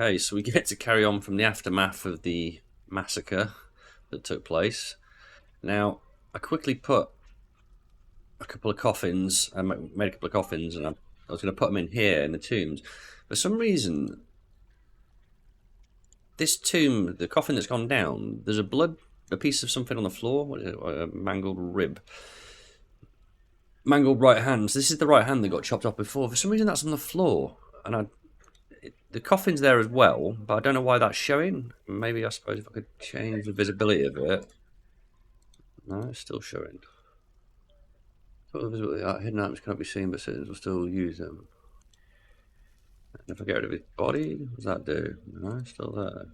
Okay, so we get to carry on from the aftermath of the massacre that took place. Now, I quickly put a couple of coffins, I made a couple of coffins, and I was going to put them in here in the tombs. For some reason, this tomb, the coffin that's gone down, there's a piece of something on the floor. What is it? A mangled rib. Mangled right hand. So this is the right hand that got chopped off before. For some reason, that's on the floor. And the coffin's there as well, but I don't know why that's showing. Maybe I suppose if I could change the visibility of it. No, it's still showing. Hidden items cannot be seen, but citizens will still use them. And if I get rid of his body, what does that do? No, it's still there.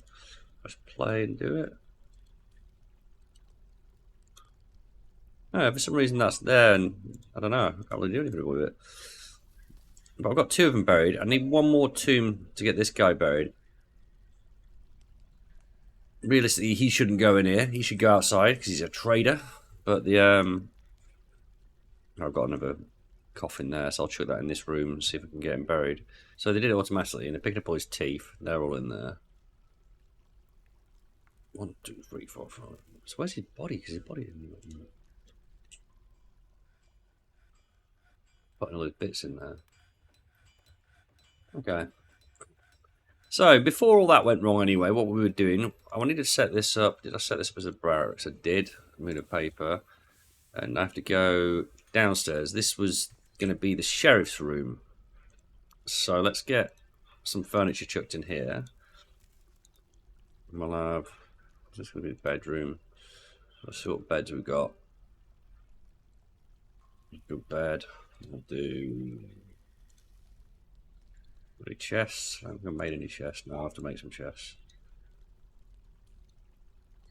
Press play and do it. No, for some reason that's there, and I don't know. I can't really do anything with it. But I've got two of them buried. I need one more tomb to get this guy buried. Realistically, he shouldn't go in here. He should go outside because he's a traitor. But I've got another coffin there, so I'll chuck that in this room and see if I can get him buried. So they did it automatically, and they picked up all his teeth. They're all in there. 1, 2, 3, 4, 5. So where's his body? Because his body isn't. Putting all those bits in there. Okay. So before all that went wrong anyway, what we were doing, I wanted to set this up. Did I set this up as a barracks? I did. I made a paper. And I have to go downstairs. This was going to be the sheriff's room. So let's get some furniture chucked in here. We'll have... This is going to be the bedroom. Let's see what beds we've got. Good bed. We'll do... Any chests? I haven't made any chests. No, I'll have to make some chests.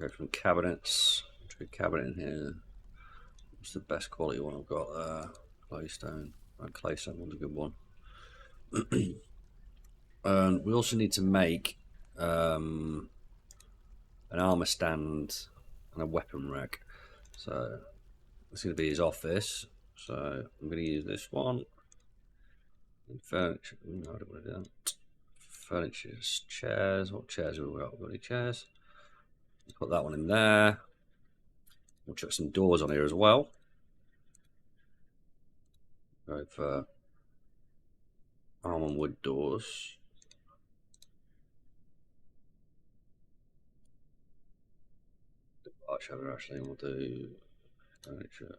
Go from cabinets. Put a cabinet in here. What's the best quality one I've got there? Claystone. Claystone one's a good one. We also need to make an armor stand and a weapon rack. So it's going to be his office. So I'm going to use this one. And furniture. No, I don't want to do that. Furniture, chairs. What chairs have we got? We've got any chairs? Put that one in there. We'll chuck some doors on here as well. Go for almond wood doors. Archhaver actually, we'll do furniture.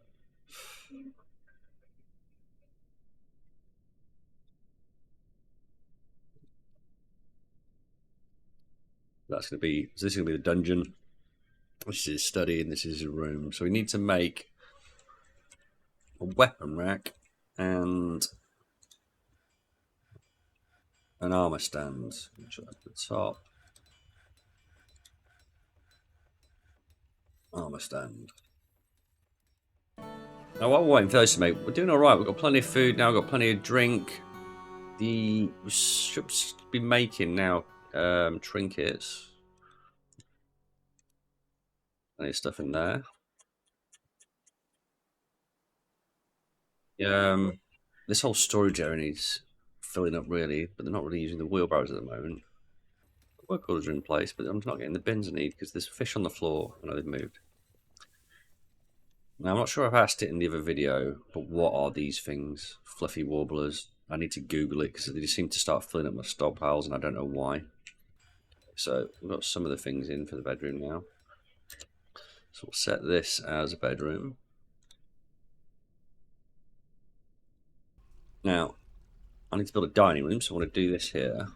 That's going to be, so this is going to be the dungeon. This is his study and this is his room. So we need to make a weapon rack and an armor stand, which at the top. Armor stand. Now while we're waiting for those to make, we're doing alright. We've got plenty of food now, we've got plenty of drink. We should be making now trinkets. Plenty of stuff in there. This whole storage area needs filling up really, but they're not really using the wheelbarrows at the moment. The work orders are in place, but I'm not getting the bins I need because there's fish on the floor. I know they've moved. Now I'm not sure if I asked it in the other video, but what are these things? Fluffy warblers. I need to Google it because they just seem to start filling up my stockpiles and I don't know why. So we've got some of the things in for the bedroom now. So we'll set this as a bedroom. Now, I need to build a dining room, so I want to do this here.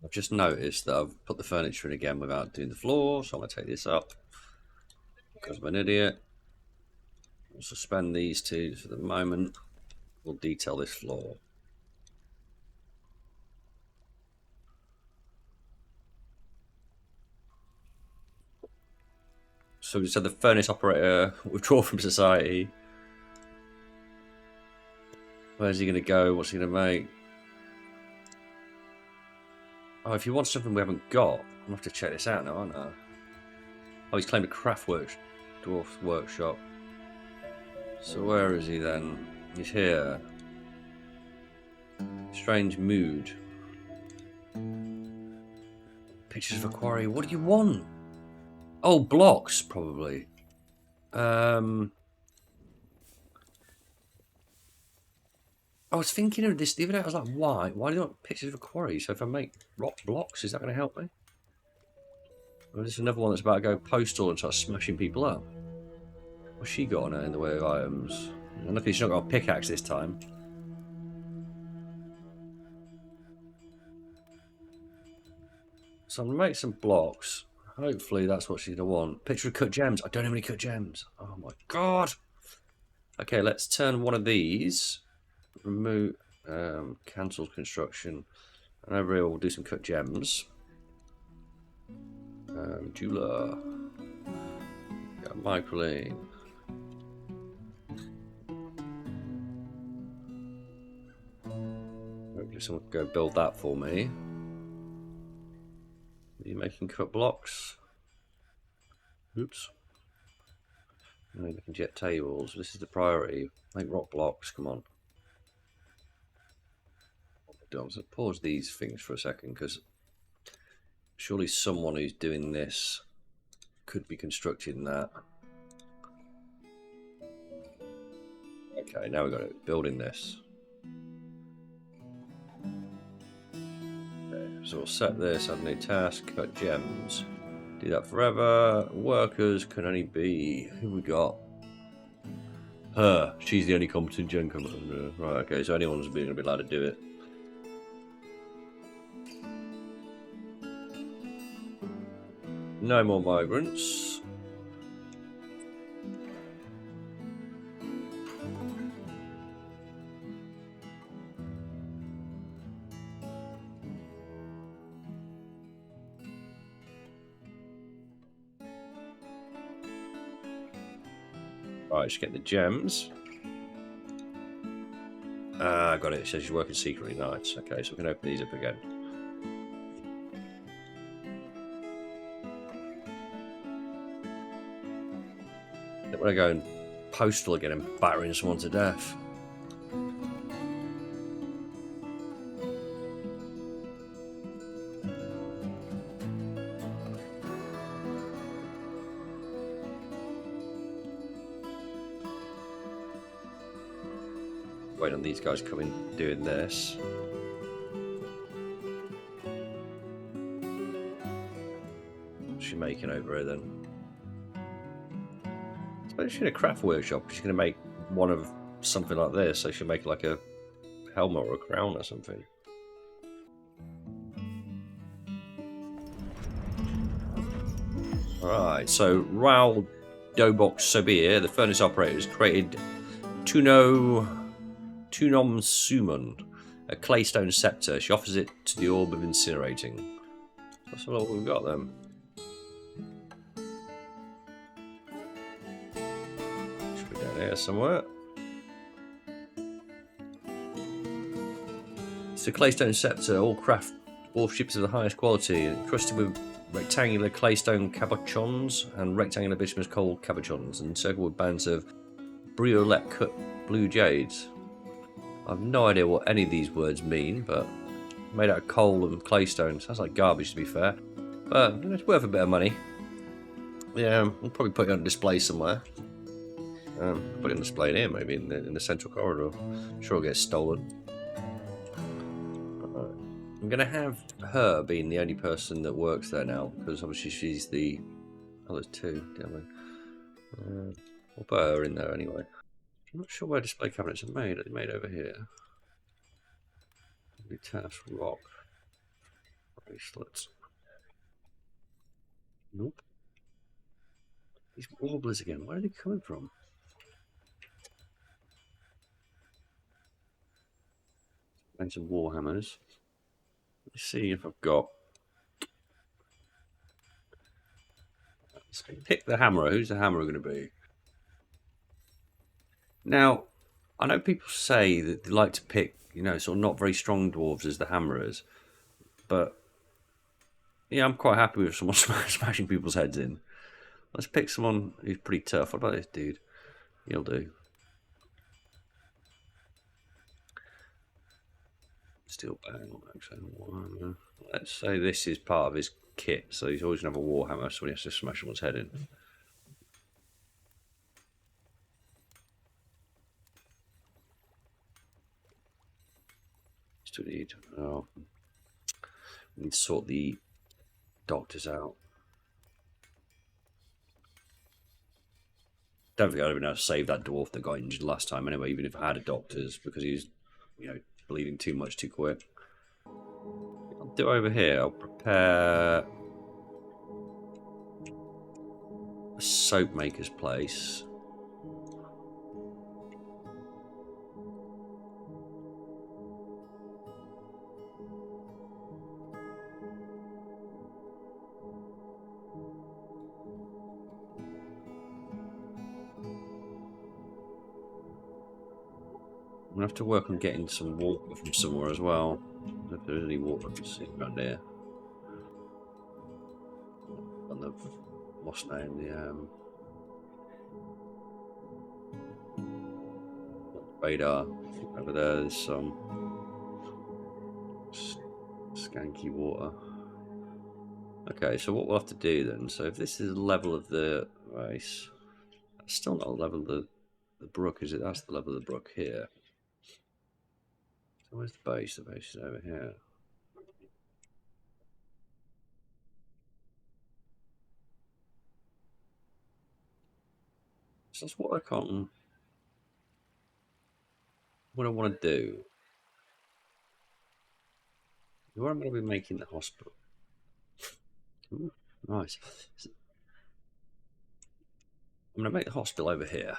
I've just noticed that I've put the furniture in again without doing the floor, so I'm going to take this up because I'm an idiot. We'll suspend these two for the moment. We'll detail this floor. So we just had the furnace operator withdraw from society. Where's he going to go? What's he going to make? Oh, if you want something we haven't got, I'll have to check this out now, aren't I? Oh, he's claimed a craft dwarf workshop. So where is he then? He's here. Strange mood. Pictures of a quarry. What do you want? Oh, blocks, probably. I was thinking of this the other day. I was like, why? Why do you want pictures of a quarry? So if I make rock blocks, is that going to help me? Or is this another one that's about to go postal and start smashing people up? What's she got on her in the way of items? And luckily she's not got a pickaxe this time. So I'm going to make some blocks. Hopefully that's what she's going to want. Picture of cut gems. I don't have any cut gems. Oh my god. Okay, let's turn one of these. Remove, cancel construction. And over here we'll do some cut gems. Jeweler. Got microlane. Hopefully someone can go build that for me. Are you making cut blocks? Oops. No, making jet tables. This is the priority. Make rock blocks. Come on. I'm going to pause these things for a second because surely someone who's doing this could be constructing that. Okay, now we've got it. Building this. Okay, so we'll set this. Add a new task. Cut gems. Do that forever. Workers can only be. Who we got? Her. She's the only competent gen commander. Right, okay, so anyone's going to be allowed to do it. No more migrants. Right, just get the gems. I got it. It says you're working secretly. Nice. Okay, so we can open these up again. Then we're going postal again and battering someone to death. Wait on these guys coming doing this. What's she making over here then? I suppose she's in a craft workshop. She's going to make one of something like this. So she'll make like a helmet or a crown or something. Alright, so Raoul Dobok Sobir, the furnace operator, has created Tunom Sumun, a claystone scepter. She offers it to the orb of incinerating. That's all we've got then. Should be down here somewhere. It's a claystone scepter, all craft dwarf ships of the highest quality, encrusted with rectangular claystone cabochons and rectangular bituminous coal cabochons, and encircled with bands of briolette cut blue jades. I've no idea what any of these words mean, but made out of coal and claystone. Sounds like garbage, to be fair. But it's worth a bit of money. Yeah, we'll probably put it on display somewhere. Put it on display in here, maybe, in the central corridor. I'm sure it'll get stolen. I'm going to have her being the only person that works there now, because obviously she's the... Oh, there's two, damn it. We'll put her in there anyway. I'm not sure where display cabinets are made. Are they made over here? Task rock. Bracelets. Nope. These warblers again. Where are they coming from? Make some warhammers. Let's see if I've got... Let's pick the hammerer. Who's the hammerer going to be? Now, I know people say that they like to pick, you know, sort of not very strong dwarves as the hammerers, but yeah, I'm quite happy with someone smashing people's heads in. Let's pick someone who's pretty tough. What about this dude? He'll do. Steel bang, actually. Let's say this is part of his kit, so he's always going to have a warhammer, so he has to smash someone's head in. Still need. Oh, we need to sort the doctors out. Don't think I'd have been able to save that dwarf that got injured last time anyway, even if I had a doctor's, because he was, you know, bleeding too much too quick. I'll do over here. I'll prepare a soap maker's place. I'm going to have to work on getting some water from somewhere as well. If there's any water I can see around here. On the, what's name, the radar. Over there's some skanky water. Okay, so what we'll have to do then, so if this is the level of the race, that's still not the level of the brook, is it? That's the level of the brook here. So where's the base? The base is over here. So that's what I can't... What I want to do... Where am I going to be making the hospital? Ooh, nice. I'm going to make the hospital over here.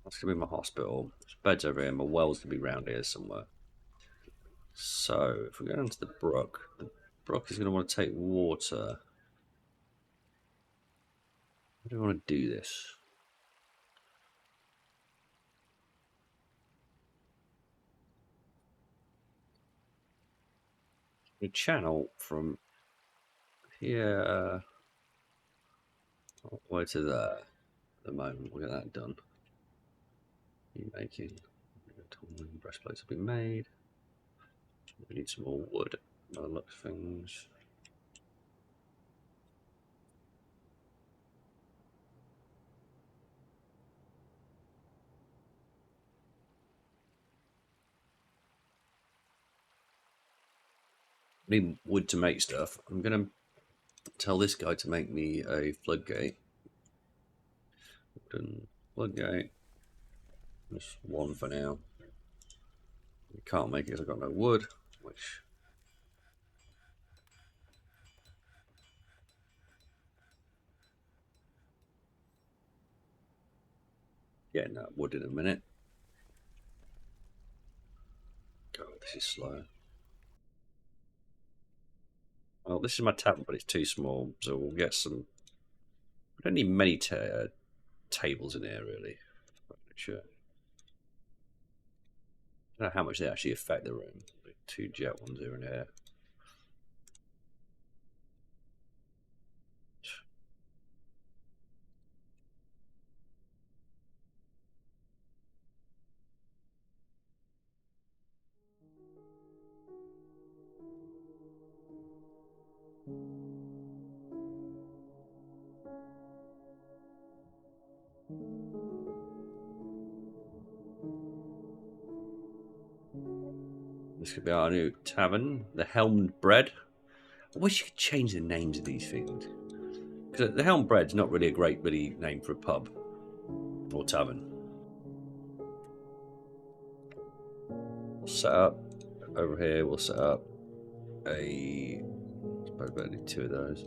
That's going to be my hospital. There's beds over here. My well's going to be round here somewhere. So, if we go down to the brook is going to want to take water. How do I want to do this? A channel from here all the way to there. At the moment, we'll get that done. Making breastplates have been made. We need some more wood. By the looks of things. I need wood to make stuff. I'm gonna tell this guy to make me a floodgate. Wooden floodgate. Just one for now. We can't make it because I've got no wood, which getting that wood in a minute. God, this is slow. Well, this is my tavern, but it's too small, so we'll get some. We don't need many tables in here, really. Sure. I don't know how much they actually affect the room. Two jet ones here and here. This could be our new tavern, the Helmed Bread. I wish you could change the names of these things. Because the Helmed Bread's not really a great name for a pub or tavern. We'll set up over here. We'll set up a. I suppose I need two of those.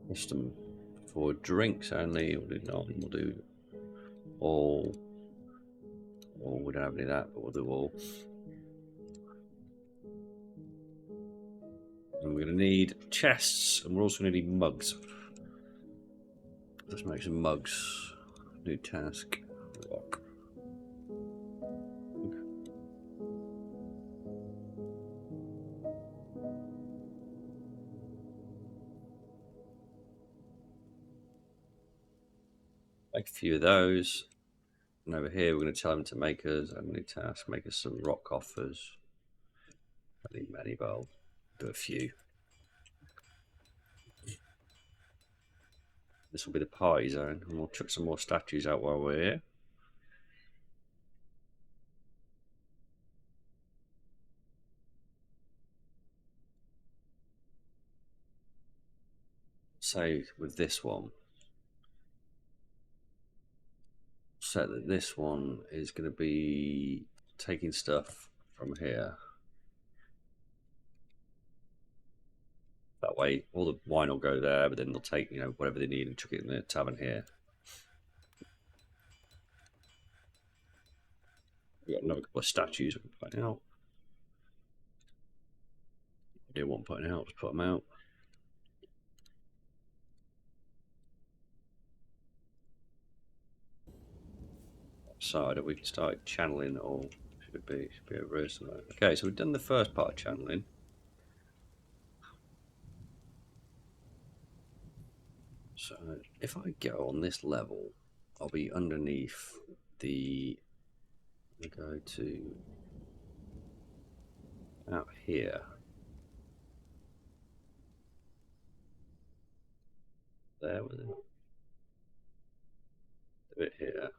Custom for drinks only. We'll do none. We'll do all. Well, we don't have any of that, but we'll do all. And we're going to need chests, and we're also going to need mugs. Let's make some mugs. New task. Rock. Make a few of those. And over here, we're going to tell them to make us a new task, make us some rock coffers. I need many, but I'll do a few. This will be the party zone, and we'll chuck some more statues out while we're here. Say with this one, set that this one is going to be taking stuff from here. That way, all the wine will go there, but then they'll take, you know, whatever they need and chuck it in the tavern here. We've got another couple of statues we can put out. I do want putting out, let's put them out. Side that we can start channeling, or should it be? Should be a verse. Okay, so we've done the first part of channeling. So if I go on this level, I'll be underneath the. We go to out here. There with it. A bit here.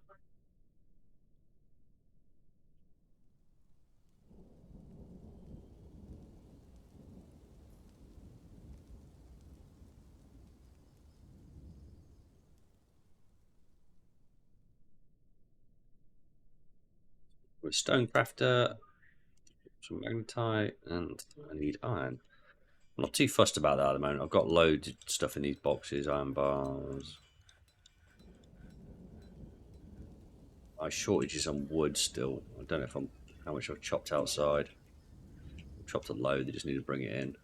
With Stonecrafter, some magnetite, and I need iron. I'm not too fussed about that at the moment. I've got loads of stuff in these boxes, iron bars. My shortage is on wood still. I don't know if how much I've chopped outside. I've chopped a load, they just need to bring it in.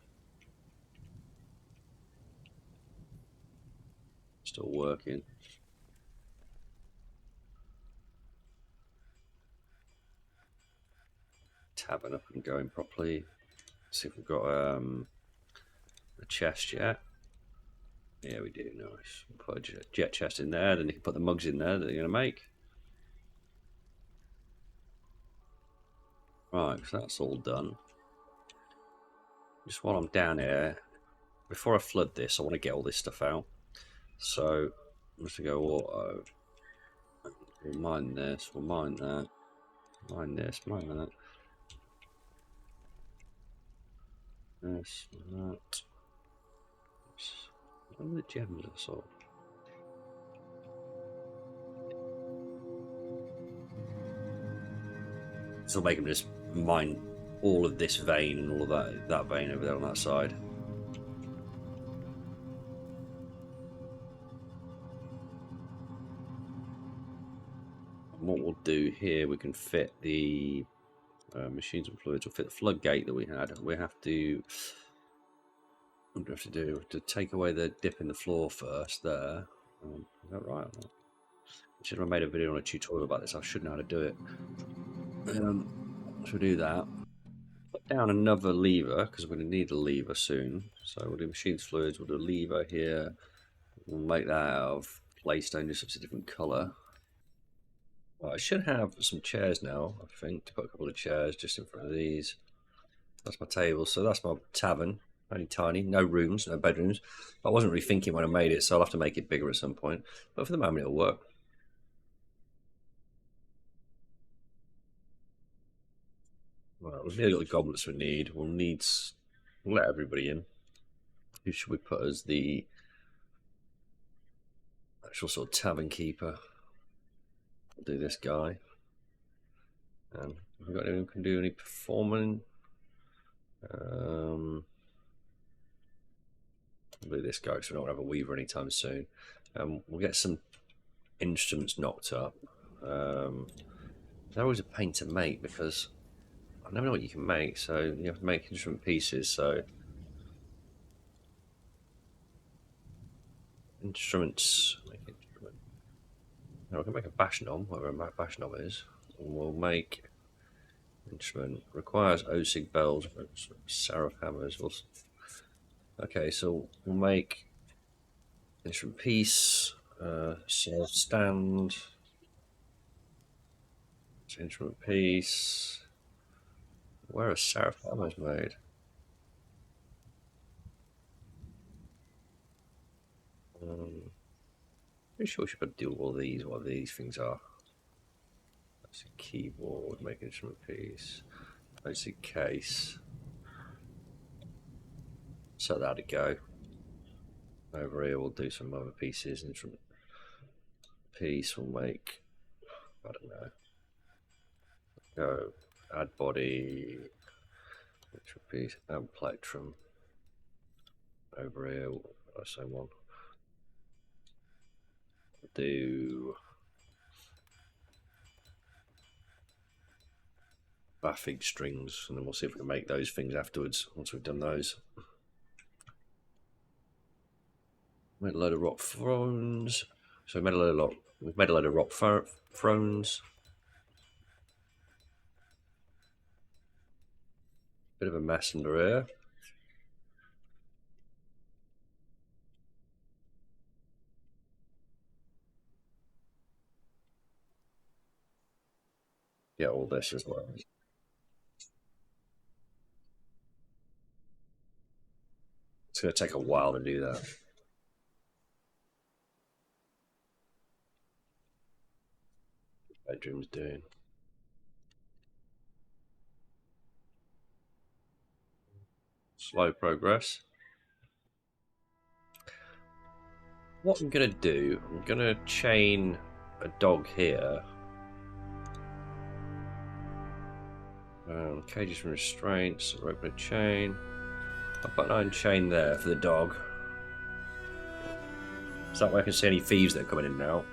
Still working. Tavern up and going properly. See if we've got a chest yet. Yeah, we do. Nice. We'll put a jet chest in there, then you can put the mugs in there that you're going to make. Right, so that's all done. Just while I'm down here, before I flood this, I want to get all this stuff out. So I'm just going to go auto. We'll mine this, we'll mine that. Mine this, mine that. This, that. What are the gems I saw? So I'll make them just mine all of this vein and all of that vein over there on that side. And what we'll do here, we can fit the machines and fluids. We'll fit the floodgate that we had. We have to. What do we have to do? To take away the dip in the floor first. There. Is that right? I should have made a video on a tutorial about this. I should know how to do it. So we'll do that. Put down another lever because we're going to need a lever soon. So we'll do machines fluids. We'll do a lever here. We'll make that out of playstone, just a different colour. Well, I should have some chairs now, I think, to put a couple of chairs just in front of these. That's my table, so that's my tavern. Only tiny, no rooms, no bedrooms. I wasn't really thinking when I made it, so I'll have to make it bigger at some point. But for the moment, it'll work. Well, we've nearly got the goblets we need. We'll let everybody in. Who should we put as the actual sort of tavern keeper? We'll do this guy. And have we got anyone who can do any performing? We'll do this guy because we don't have a weaver anytime soon. We'll get some instruments knocked up. They're always a pain to make because I never know what you can make, so you have to make instrument pieces. So instruments, make instrument. No, I can make a bash knob, whatever a bash knob is. And we'll make instrument requires Osig bells, seraph hammers. Okay, so we'll make instrument piece. So stand, instrument piece. Where are Seraphamos made? Pretty sure we should deal with all these. What these things are? That's a keyboard, make instrument piece. Basic case. So that'd go. Over here, we'll do some other pieces. Instrument piece. We'll make. I don't know. Go. Add body. Instrument piece. Add plectrum. Over here, same one. Do baffing strings, and then we'll see if we can make those things afterwards once we've done those. Made a load of rock thrones. So we made a load of we've made a load of rock thrones. Bit of a mess under here. Yeah, all this as well. It's going to take a while to do that. Bedroom's doing. Slow progress. What I'm going to do, I'm going to chain a dog here. Cages from restraints, rope and a chain. I'll put an iron chain there for the dog. So that way I can see any thieves that are coming in now.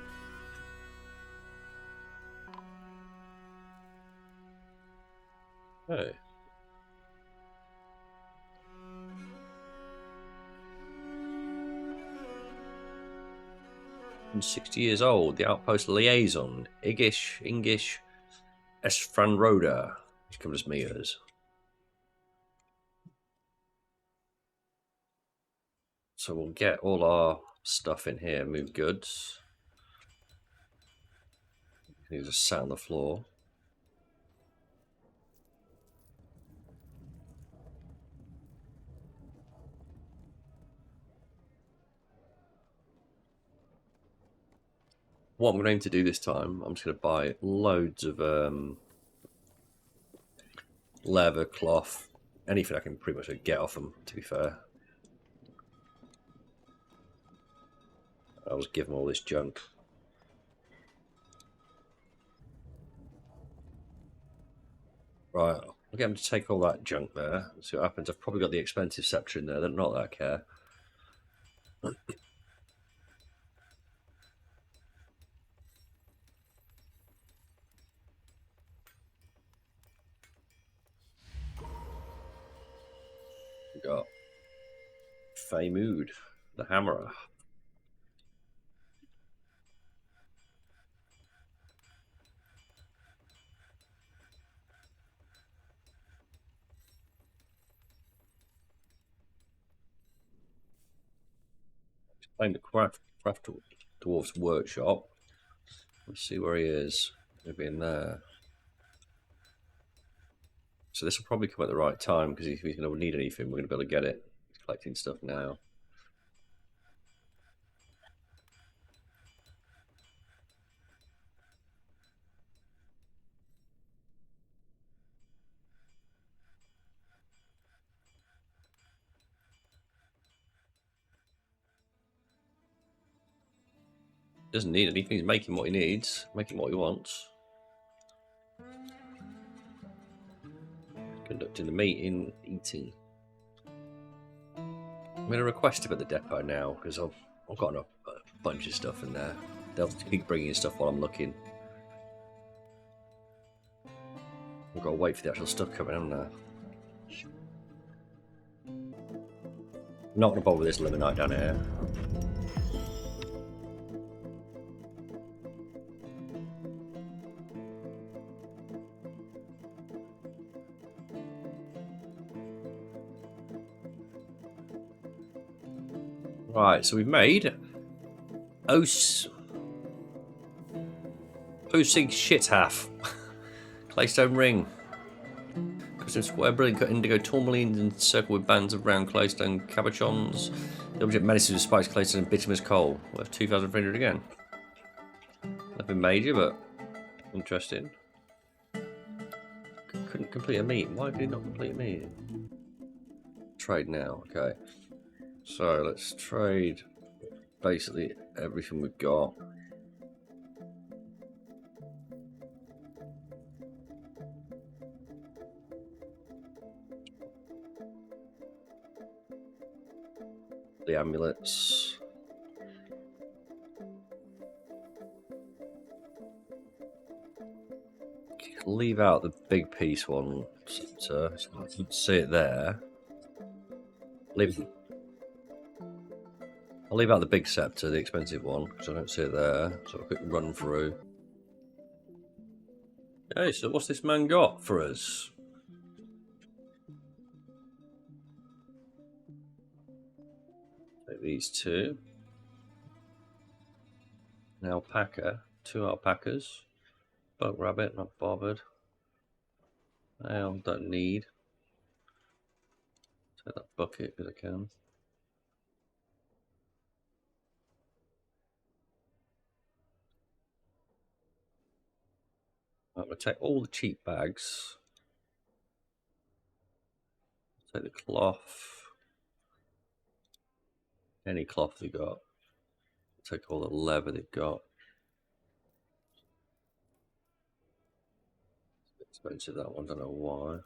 Hey. 60 years old, the outpost liaison, Ingish Esfranroda. He's come as meters. So we'll get all our stuff in here, move goods. He just sat on the floor. What I'm going to do this time, I'm just going to buy loads of leather, cloth, anything I can pretty much get off them, to be fair. I'll just give them all this junk. Right, I'll get them to take all that junk there. See what happens. I've probably got the expensive scepter in there. They're not that I care. We got Famood, the Hammerer. Playing the craft Dwarf's workshop. Let's see where he is. Maybe in there. So this will probably come at the right time because if he's going to need anything, we're going to be able to get it. He's collecting stuff now. Doesn't need anything. He's making what he needs, making what he wants. Conducting the meeting, eating. I'm going to request him at the depot now because I've got a bunch of stuff in there. They'll keep bringing in stuff while I'm looking. I've got to wait for the actual stuff coming, haven't I? I'm not going to bother with this limonite down here. Right, so we've made Sig shit half. Claystone ring. Crystal square, brilliant cut indigo tourmalines and circled with bands of round claystone cabochons. The object menaces with spikes, claystone and bituminous coal. Worth 2,300 again. Nothing major, but interesting. Couldn't complete a meet. Why did he not complete a meet? Trade now. Okay. So let's trade basically everything we've got. The amulets. Leave out the big piece one, so you can see it there. I'll leave out the big scepter, the expensive one, because I don't see it there. So a quick run through. Hey, so what's this man got for us? Take these two. An alpaca, 2 alpacas. Bug rabbit, not bothered. Don't need. Take that bucket because I can. I'm going to take all the cheap bags. Take the cloth. Any cloth they got. Take all the leather they've got. It's expensive, that one, don't know why.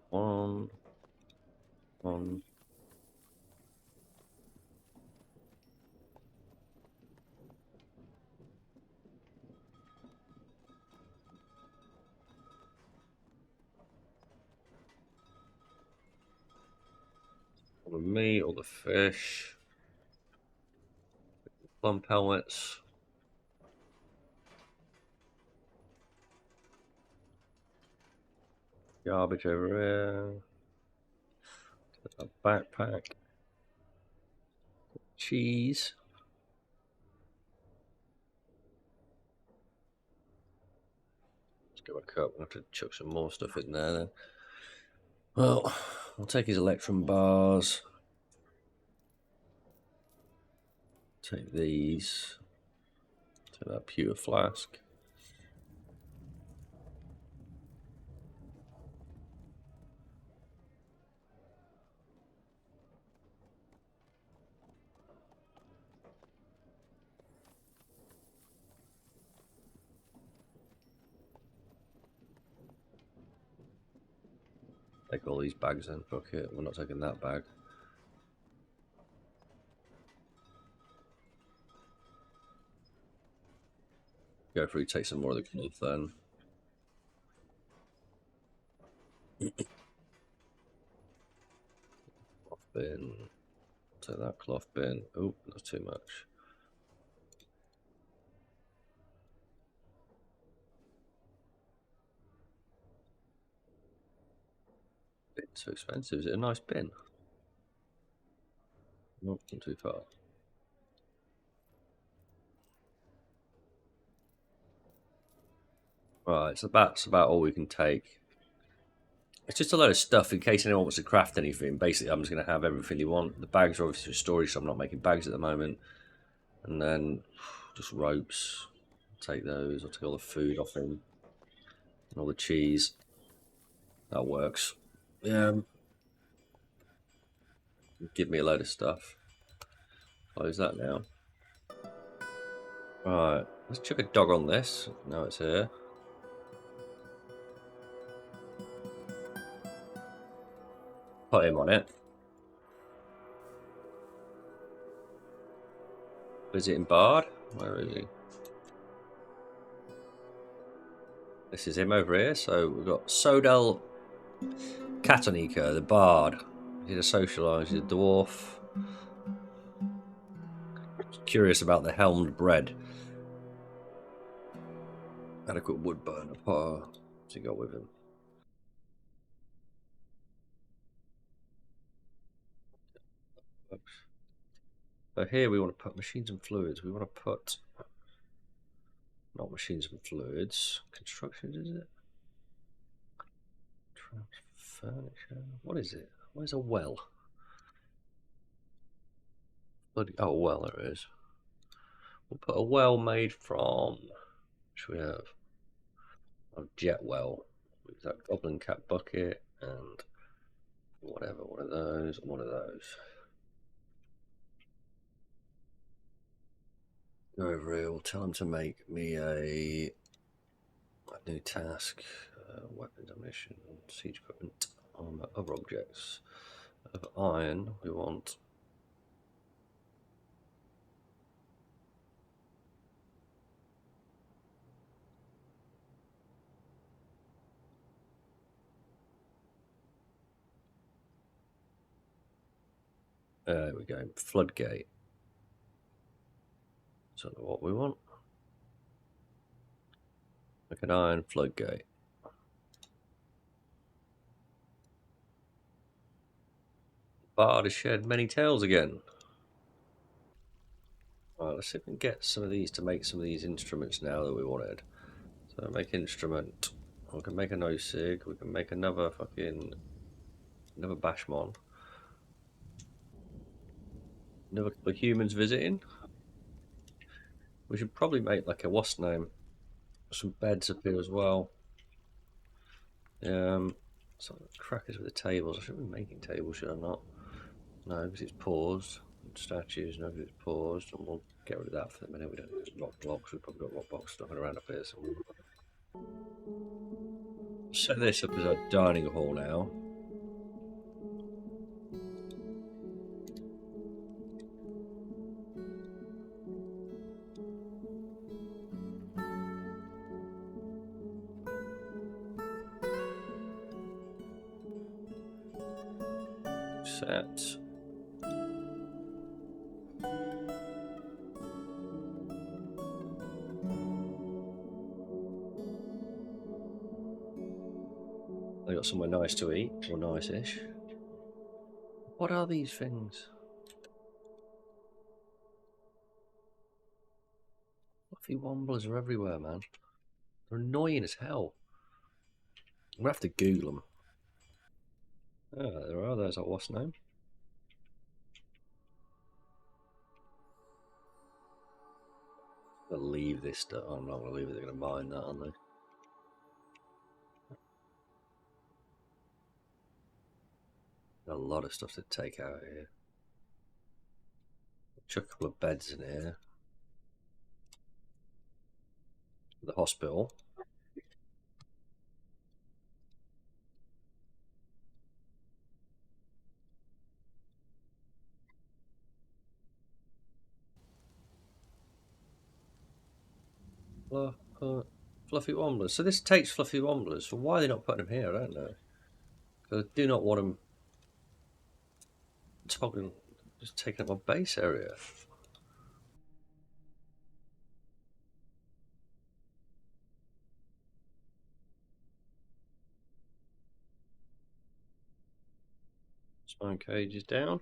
One. All the meat, all the fish. Plum pellets. Garbage over here. A backpack. Cheese. Let's go back up. We'll have to chuck some more stuff in there then. Well, I'll take his electrum bars. Take these. Take that pewter flask. Take all these bags then. Fuck it. We're not taking that bag. Go through, take some more of the cloth then. Cloth bin. Take that cloth bin. Oh, that's too much. Bit too expensive. Is it a nice bin? Nope, not too far. Right, so that's about all we can take. It's just a load of stuff in case anyone wants to craft anything. Basically, I'm just going to have everything you want. The bags are obviously for storage, so I'm not making bags at the moment. And then just ropes. Take those. I'll take all the food off him. And all the cheese. That works. Give me a load of stuff. Close that now. Right, let's chuck a dog on this. Now it's here. Put him on it. Visiting Bard. Where is he? This is him over here. So we've got Sodel Katonika, the Bard. He's a socialise, he's a dwarf. Curious about the helmed bread. Adequate wood burner. What's he got with him? Oops. So here we want to put machines and fluids. We want to put not machines and fluids. Construction, is it? Furniture. What is it? Where's a well? Bloody, oh, well, there it is. We'll put a well made from. Should we have? A jet well with that goblin cat bucket and whatever. One of those. One of those. Go over here. We'll tell him to make me a new task. Weapons, ammunition, siege equipment, armor, other objects. Of iron, we want. There we go. Floodgate. That's not what we want. Like an iron floodgate. Bard has shed many tales again. Right, let's see if we can get some of these to make some of these instruments now that we wanted. So make instrument. We can make a no sig. We can make another fucking another Bashmon. Another couple of humans visiting. We should probably make like a what's name. Some beds up here as well. So crackers with the tables. I shouldn't be making tables, should I not? No, because it's paused. Statues, no, because it's paused, and we'll get rid of that for the minute. We don't need rock blocks. We've probably got rock blocks stuff around up here. So we'll set this up as our dining hall now. Set. They got somewhere nice to eat, or nice-ish. What are these things? Fluffy womblers are everywhere, man. They're annoying as hell. We'll have to Google them. Ah, there are. There's our what's name. I'll leave this stuff. Oh, I'm not going to leave it. They're going to mine that, aren't they? A lot of stuff to take out here. Chuck a couple of beds in here. The hospital. Fluffy Womblers. So this takes Fluffy Womblers. So why are they not putting them here? I don't know. Because I do not want them talking, just taking up my base area. Spine cage is down.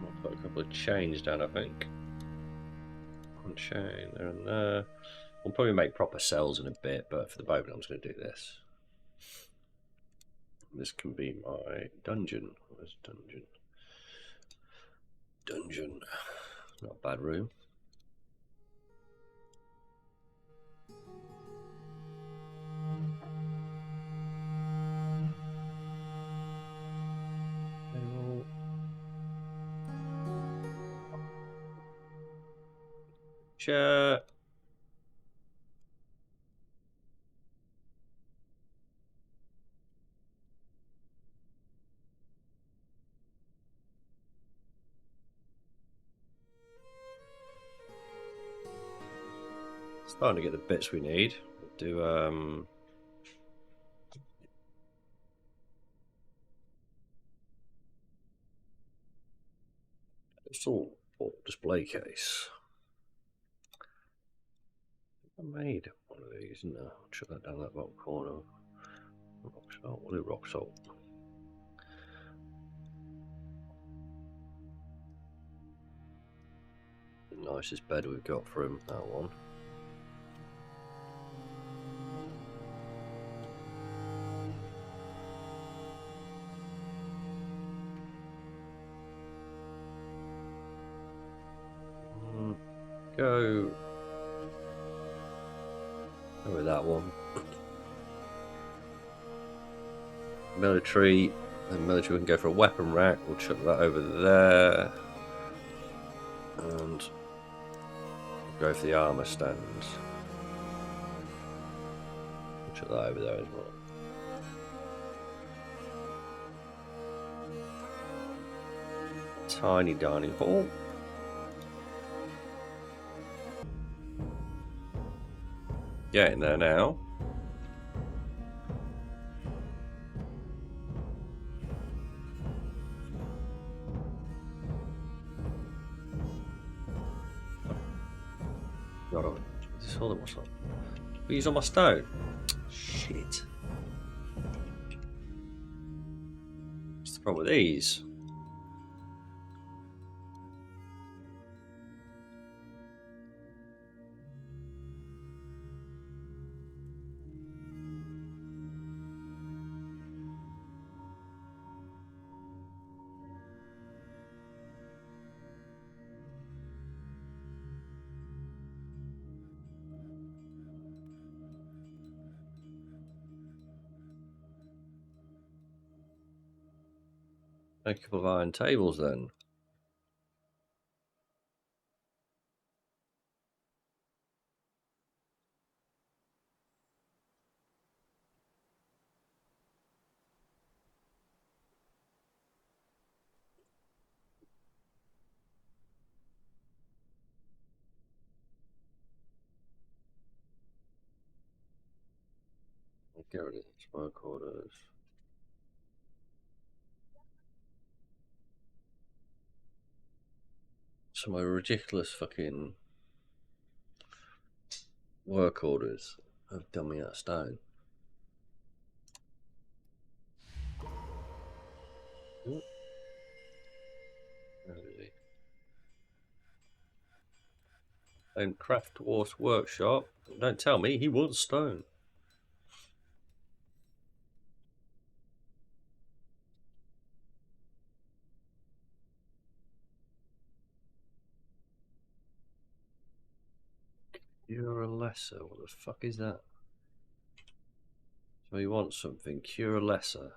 I'll put a couple of chains down, I think. One chain there and there. We'll probably make proper cells in a bit, but for the moment I'm just going to do this. This can be my dungeon. Where's dungeon? Dungeon. Not a bad room. Chair. Starting to get the bits we need. We'll do console or display case. I made one of these, didn't I? I'll chuck that down that bottom corner. Rock salt. We'll do rock salt. The nicest bed we've got for him, that one. Go with that one. Military. And military, we can go for a weapon rack. We'll chuck that over there. And go for the armour stands. We'll chuck that over there as well. Tiny dining hall. Getting there now. Got on. Is this all that was on? We use on my stone. Shit. What's the problem with these? A couple of iron tables then. Get rid of the smoke orders. Some of my ridiculous fucking work orders have done me out of stone. Where is he? And Craft Dwarf's workshop. Don't tell me he wants stone. Cure a lesser. What the fuck is that? So he wants something. Cure a lesser.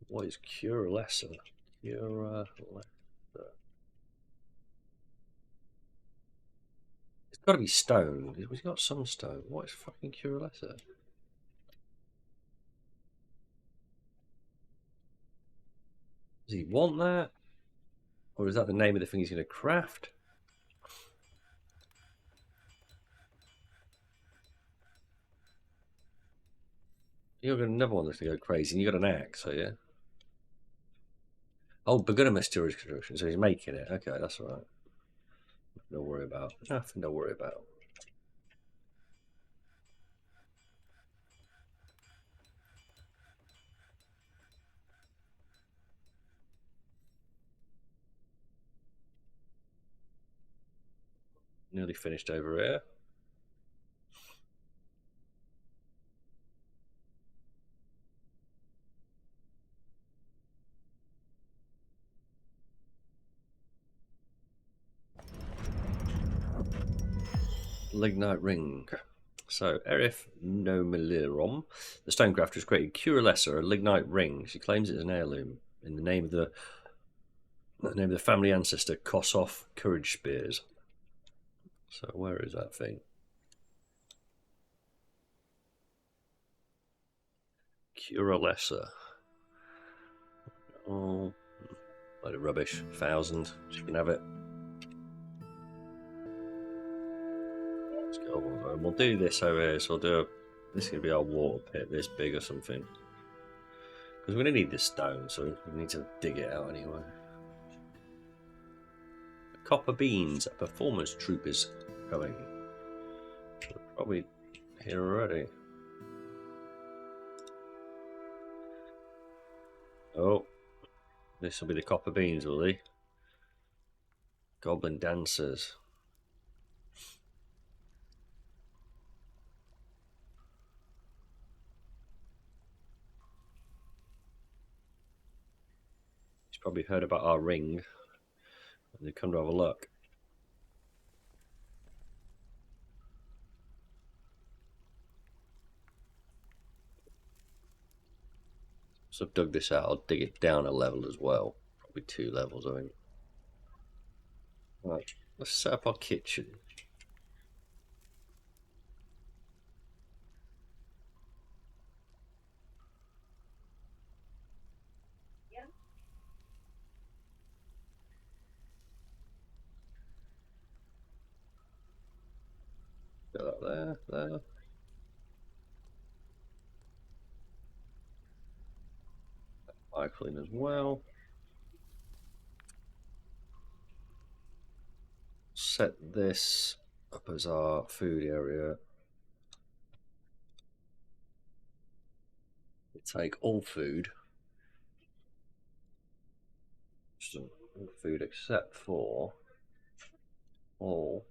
What is cure a lesser? Cure a lesser. It's got to be stone. He's got some stone. What is fucking cure a lesser? Does he want that? Or is that the name of the thing he's going to craft? You're going to never want this to go crazy. And you got an axe, so yeah. Oh, beginner mysterious construction. So he's making it. Okay, that's all right. Nothing to worry about. Nothing to worry about. Nearly finished over here. Lignite ring. So, Erif no Milirum, the stonecrafter, has created Cure Lesser, a lignite ring. She claims it as an heirloom in the name of the family ancestor Kossoff Courage Spears. So, where is that thing? Cure Lesser. Oh, load of rubbish. 1,000. She can have it. Let's go. We'll do this over here. So this is going to be our water pit, this big or something. Because we're going to need this stone, so we need to dig it out anyway. copper beans. A performance troop is coming. They're probably here already. Oh, this will be the copper beans, will they? Goblin dancers. He's probably heard about our ring and they come to have a look. So I've dug this out. I'll dig it down a level as well. Probably 2 levels, I think. Right, let's set up our kitchen. Got that there. Clean as well. Set this up as our food area. We take all food. All food except for all.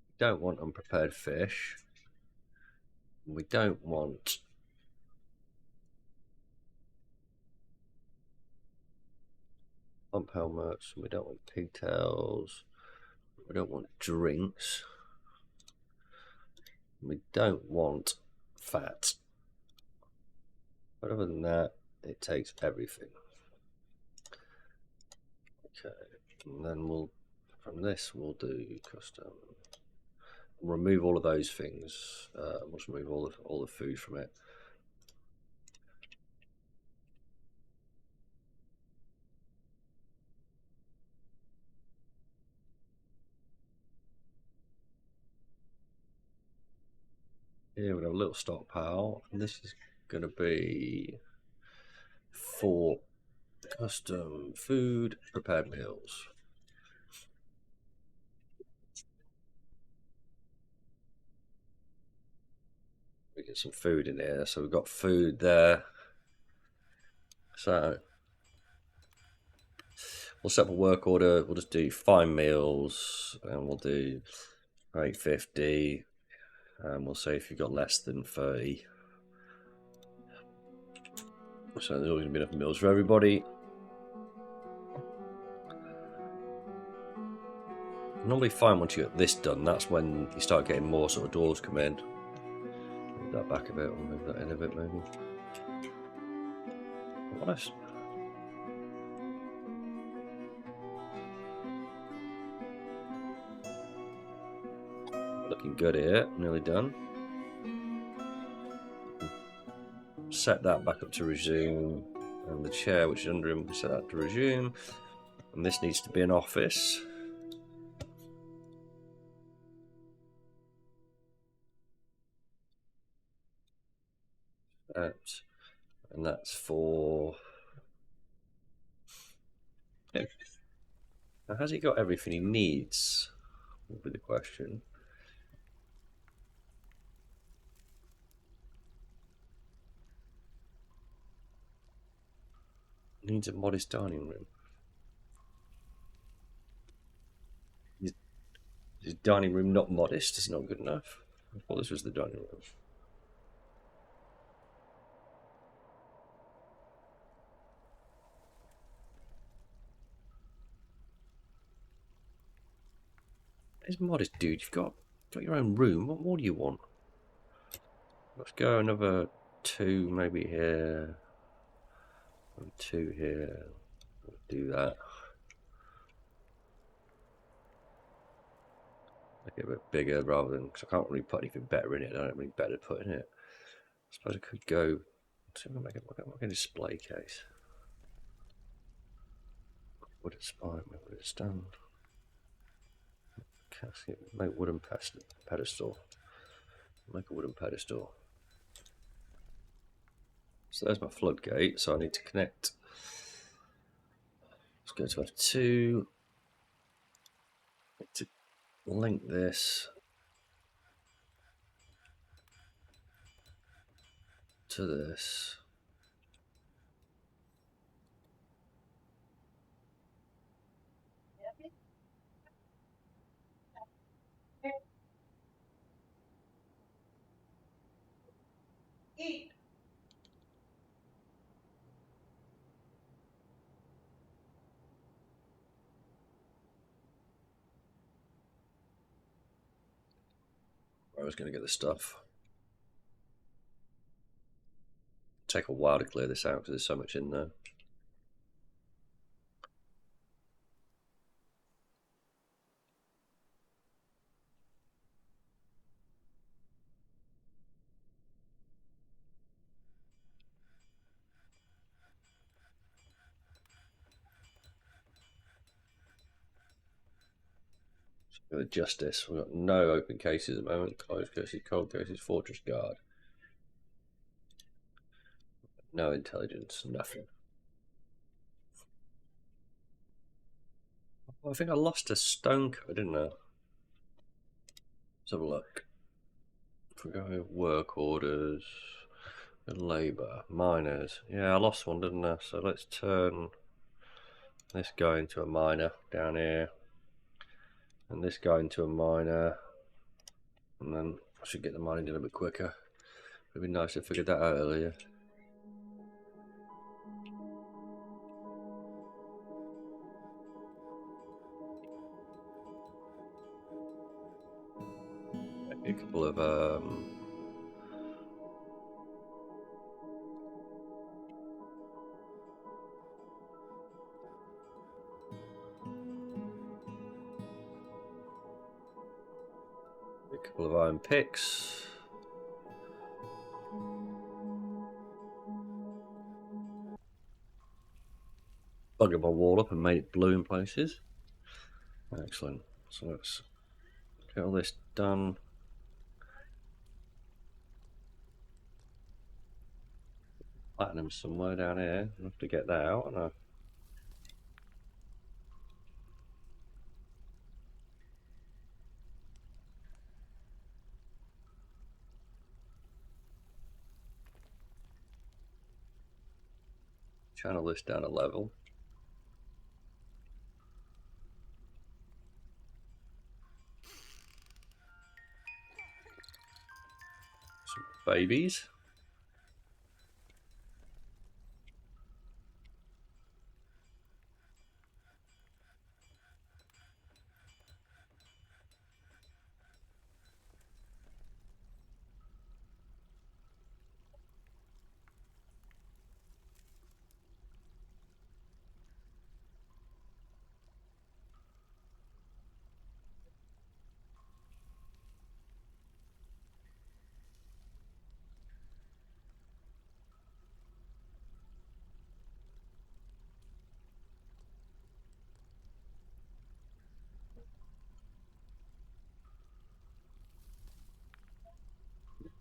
We don't want unprepared fish. We don't want pump helmets. We don't want pigtails. We don't want drinks. We don't want fat. But other than that, it takes everything. Okay, and then we'll, from this, we'll do custom. We'll remove all of those things. We'll just remove all the food from it. Here we have a little stockpile, and this is going to be for custom food, prepared meals. We get some food in here, so we've got food there. So we'll set up a work order. We'll just do 5 meals, and we'll do 850. And we'll say if you've got less than 30. So there's always going to be enough meals for everybody. I normally find once you get this done, that's when you start getting more sort of dwarves come in. Move that back a bit, or move that in a bit maybe. Nice. Looking good here, nearly done. Set that back up to resume, and the chair which is under him, we set that to resume. And this needs to be an office. And that's for him. Now, has he got everything he needs? Will be the question. Needs a modest dining room. His dining room not modest is not good enough. I thought this was the dining room. It's modest, dude. You've got your own room. What more do you want? Let's go another 2 maybe here. 2 here. We'll do that. Make it a bit bigger rather than, because I can't really put anything better in it. I don't really better put in it. I suppose I could go. Let's see if I can make a display case. Would it spine? Would it stand? Casket. Make wooden pedestal. Make a wooden pedestal. So there's my floodgate. So I need to connect go to F2. To link this to this. I was going to get the stuff. Take a while to clear this out because there's so much in there. So the Justice, we've got no open cases at the moment. Closed cases, cold cases, Fortress Guard. No intelligence, nothing. I think I lost a stone code, didn't I? Let's have a look. If we go work orders, labour, miners. Yeah, I lost one, didn't I? So let's turn this guy into a miner down here, and this guy into a miner, and then I should get the mining done a bit quicker. It'd be nice to figure that out earlier. Maybe a couple of iron picks. Buggered my wall up and made it blue in places. Excellent. So let's get all this done. Platinum somewhere down here. I have to get that out. And channel this down a level. Some babies.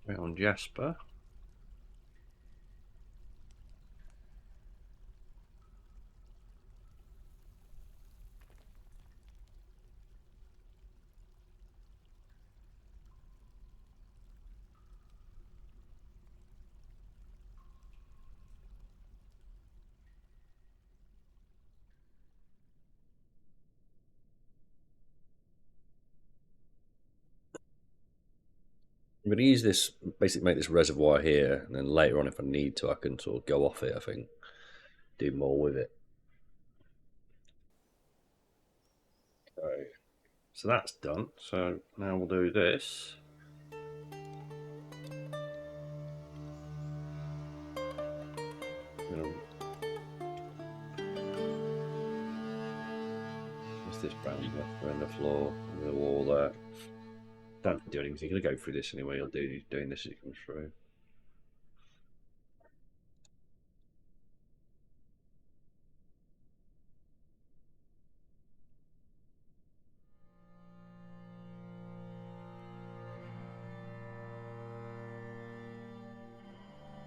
Right on Jasper. I'm going to use this, basically make this reservoir here, and then later on if I need to I can sort of go off it, I think. Do more with it. Okay. So that's done. So now we'll do this. What's this brown around the floor, the wall there? Don't do anything. You're gonna go through this anyway. You'll do doing this as it comes through.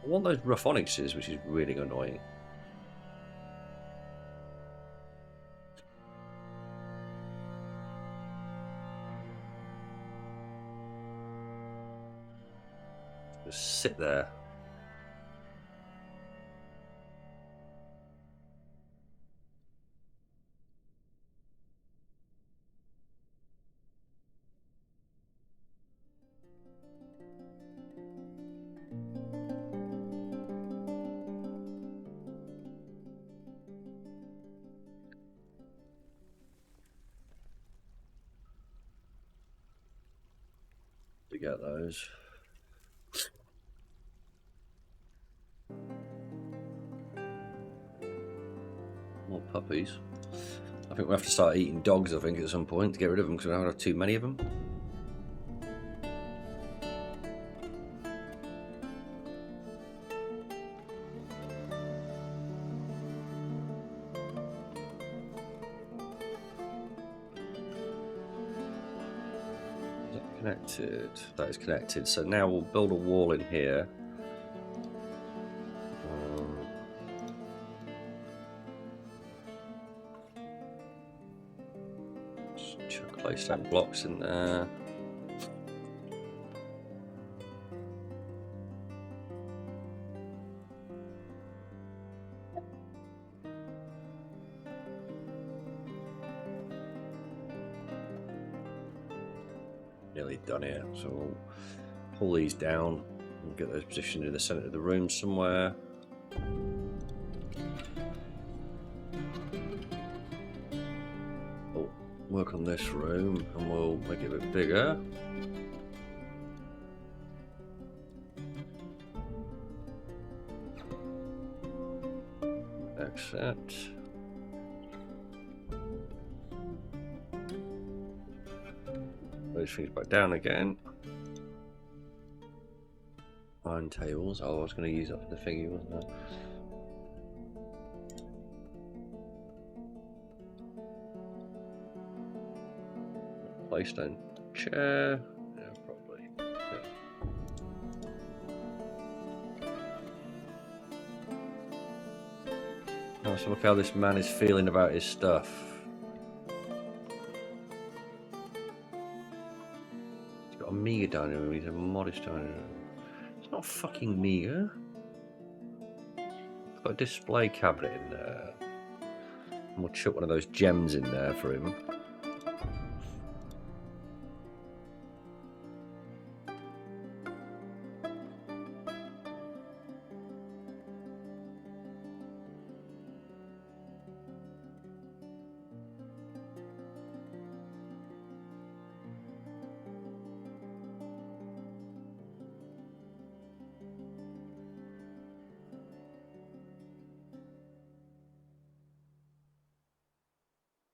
I want those rough onyxes, which is really annoying. Just sit there. To get those. More puppies. I think we'll have to start eating dogs, I think, at some point to get rid of them because we don't have too many of them. Is that connected? That is connected. So now we'll build a wall in here. Place some blocks in there. Nearly done here, so we'll pull these down and get those positioned in the centre of the room somewhere. We'll work on this room and we'll make it a bit bigger. Accept. Those things back down again. Iron tables. Oh, I was going to use that for the thingy, wasn't I? Playstone chair. Yeah, probably. Yeah. Oh, so look how this man is feeling about his stuff. He's got a meager dining room. He's a modest dining room. It's not fucking meager. Got a display cabinet in there. And we'll chuck one of those gems in there for him.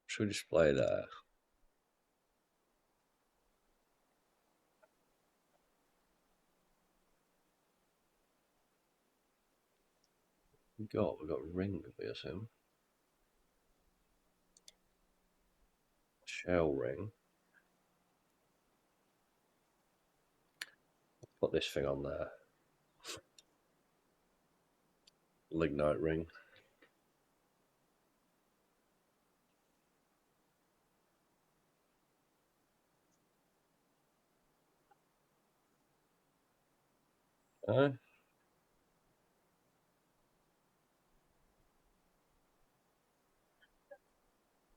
Should we display there? We've got a ring, we assume. Shell ring. Put this thing on there. Lignite ring.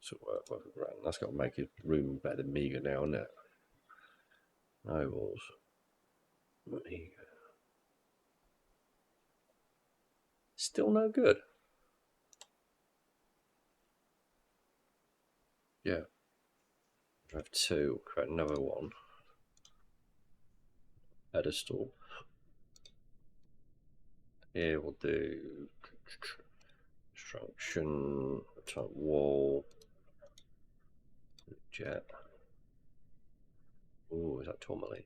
So that's got to make his room better than meager now, isn't it? Nobles. Meager. Still no good. Yeah. I have two. Create another one. Pedestal. Here we'll do construction type wall. Jet. Oh, is that tourmaline?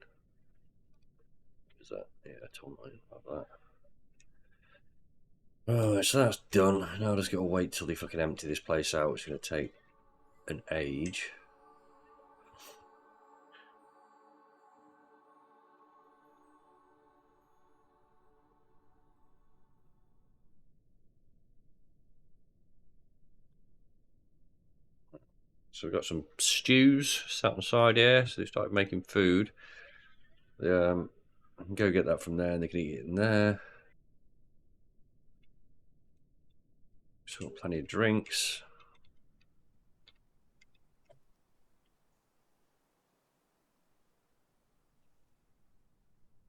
Is that, yeah, tourmaline, like that. Alright, so that's done. Now I just gotta wait till they fucking empty this place out. It's gonna take an age. So we've got some stews sat on the side here. So they started making food. They Go get that from there, and they can eat it in there. So plenty of drinks.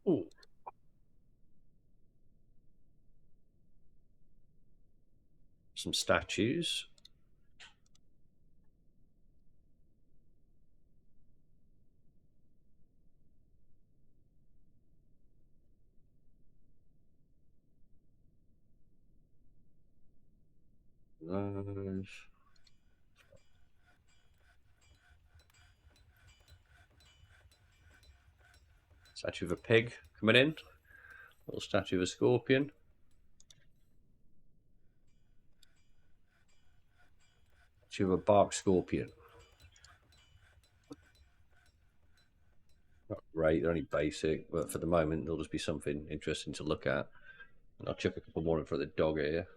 Ooh. Some statues. Those. Statue of a pig coming in. Little statue of a scorpion. Statue of a bark scorpion. Not great, they're only basic, but for the moment there'll just be something interesting to look at. And I'll chuck a couple more in for the dog here.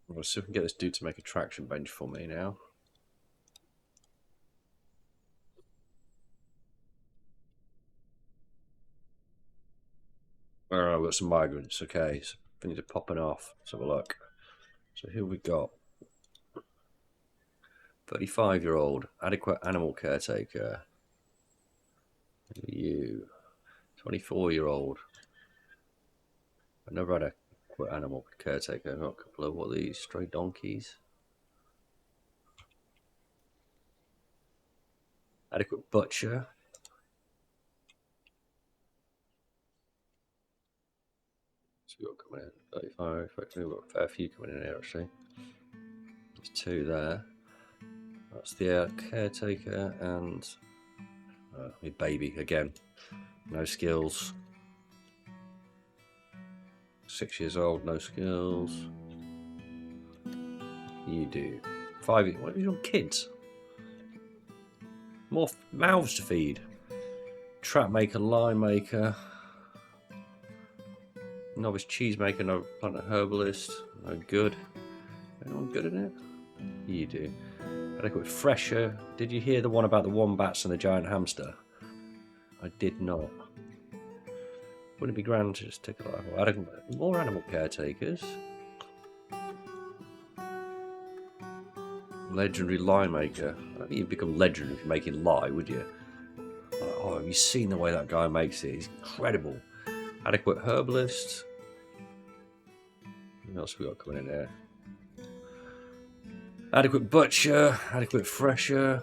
We'll see if we can get this dude to make a traction bench for me now. Alright, I've got some migrants. Okay, so things are popping off. Let's have a look. So here we got 35-year-old adequate animal caretaker. You 24-year-old another adequate animal caretaker. I've got a couple of what are these stray donkeys. Adequate butcher. So we've got coming in 35. We've got a fair few coming in here actually. There's two there. That's the caretaker and my baby again. No skills. 6 years old, no skills. You do. 5. What are you on, kids? More mouths to feed. Trap maker, lime maker. Novice cheese maker, no plant herbalist. No good. Anyone good in it? You do. Adequate fresher. Did you hear the one about the wombats and the giant hamster? I did not. Wouldn't it be grand to just take a look? More animal caretakers. Legendary lye maker. I don't think you'd become legendary if you're making lye, would you? Oh, have you seen the way that guy makes it? He's incredible. Adequate herbalist. What else we got coming in here? Adequate butcher. Adequate fresher.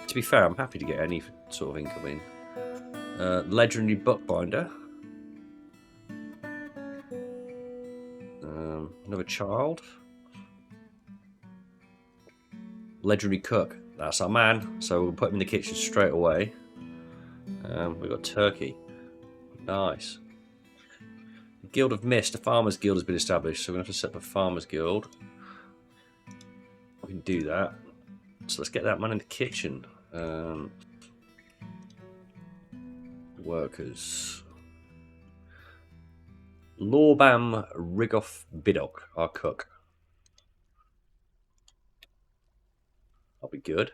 To be fair, I'm happy to get any sort of income in. Legendary bookbinder. Another child. Legendary cook. That's our man. So we'll put him in the kitchen straight away. We've got turkey. Nice. The Guild of Mist. A farmers guild has been established. So we're going to have to set up a farmers guild. We can do that. So let's get that man in the kitchen. Workers. Lorbam Rigoff Bidok, our cook. That'll be good.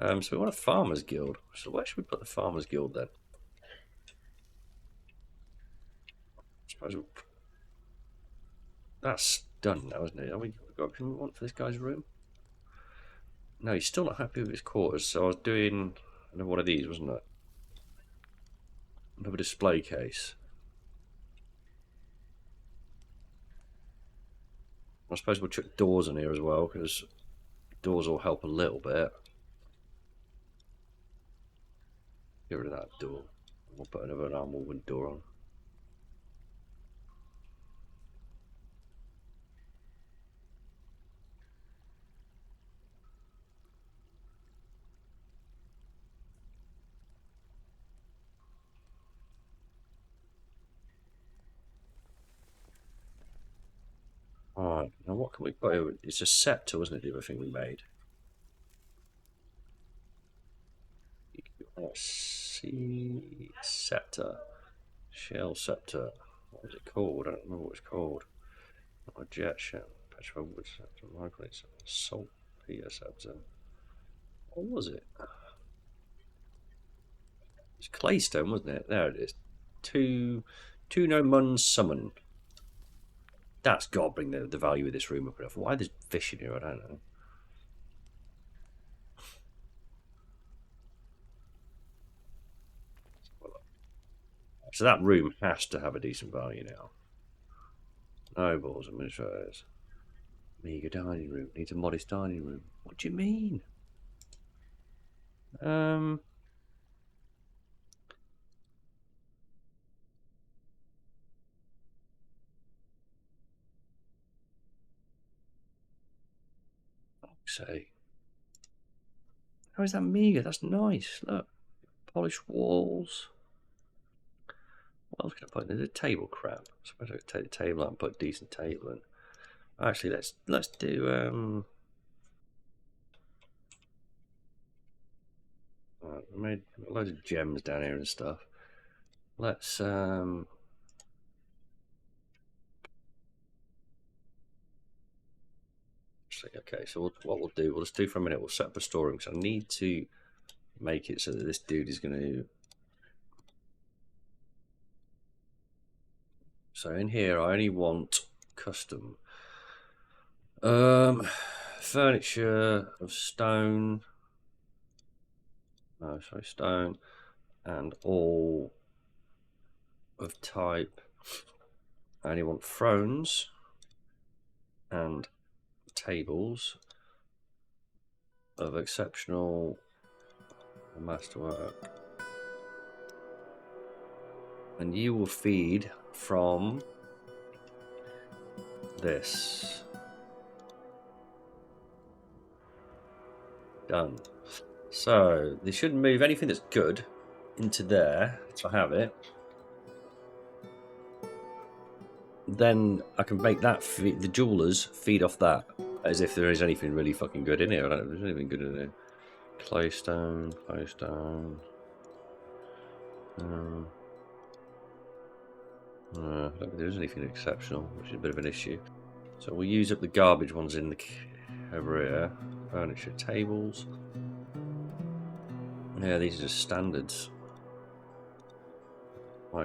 So we want a farmers guild. So where should we put the farmers guild then? I suppose we'll... That's done now, isn't it? Have we got everything we want for this guy's room? No, he's still not happy with his quarters. So I was doing another one of these, wasn't it? Another display case. I suppose we'll chuck doors in here as well, because doors will help a little bit. Get rid of that door. We'll put another normal wood door on. Alright, now what can we put here? It's a scepter, wasn't it, the other thing we made? Let's see. Scepter. Shell scepter. What was it called? I don't remember what it's called. Not a jet shell. Petrified wood septum, microlith, saltpeter septum. What was it? It's claystone, wasn't it? There it is. Two no mun summon. That's got to bring the value of this room up enough. Why there's fish in here, I don't know. So that room has to have a decent value now. Nobles, administrators. Meager dining room. Needs a modest dining room. What do you mean? Say. How is that meager? That's nice. Look. Polished walls. What else can I put in? There's a table crap. I suppose I could take the table out and put a decent table in. Actually, let's do I made loads of gems down here and stuff. Let's okay, so what we'll do, we'll just do for a minute, we'll set up a storeroom because I need to make it so that this dude is going to. So in here, I only want custom furniture of stone. No, sorry, stone, and all of type. I only want thrones and tables of exceptional masterwork, and you will feed from this. Done. So they should move anything that's good into there to have it. Then I can make that the jewelers feed off that as if there is anything really fucking good in here. I don't know if there's anything good in here. Claystone, claystone. I don't think there's anything exceptional, which is a bit of an issue. So we'll use up the garbage ones in the over here. Furniture, tables. Yeah, these are just standards. I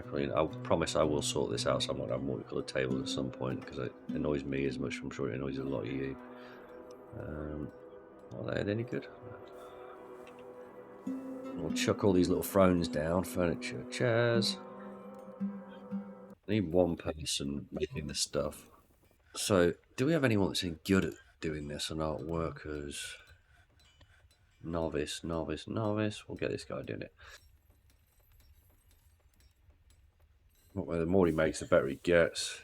promise I will sort this out, so I'm not going to have multicolored tables at some point because it annoys me as much. I'm sure it annoys a lot of you. Are they any good? We'll chuck all these little thrones down. Furniture, chairs. I need one person making this stuff. So, do we have anyone that's any good at doing this or not? Workers. Novice, novice, novice. We'll get this guy doing it. The more he makes, the better he gets.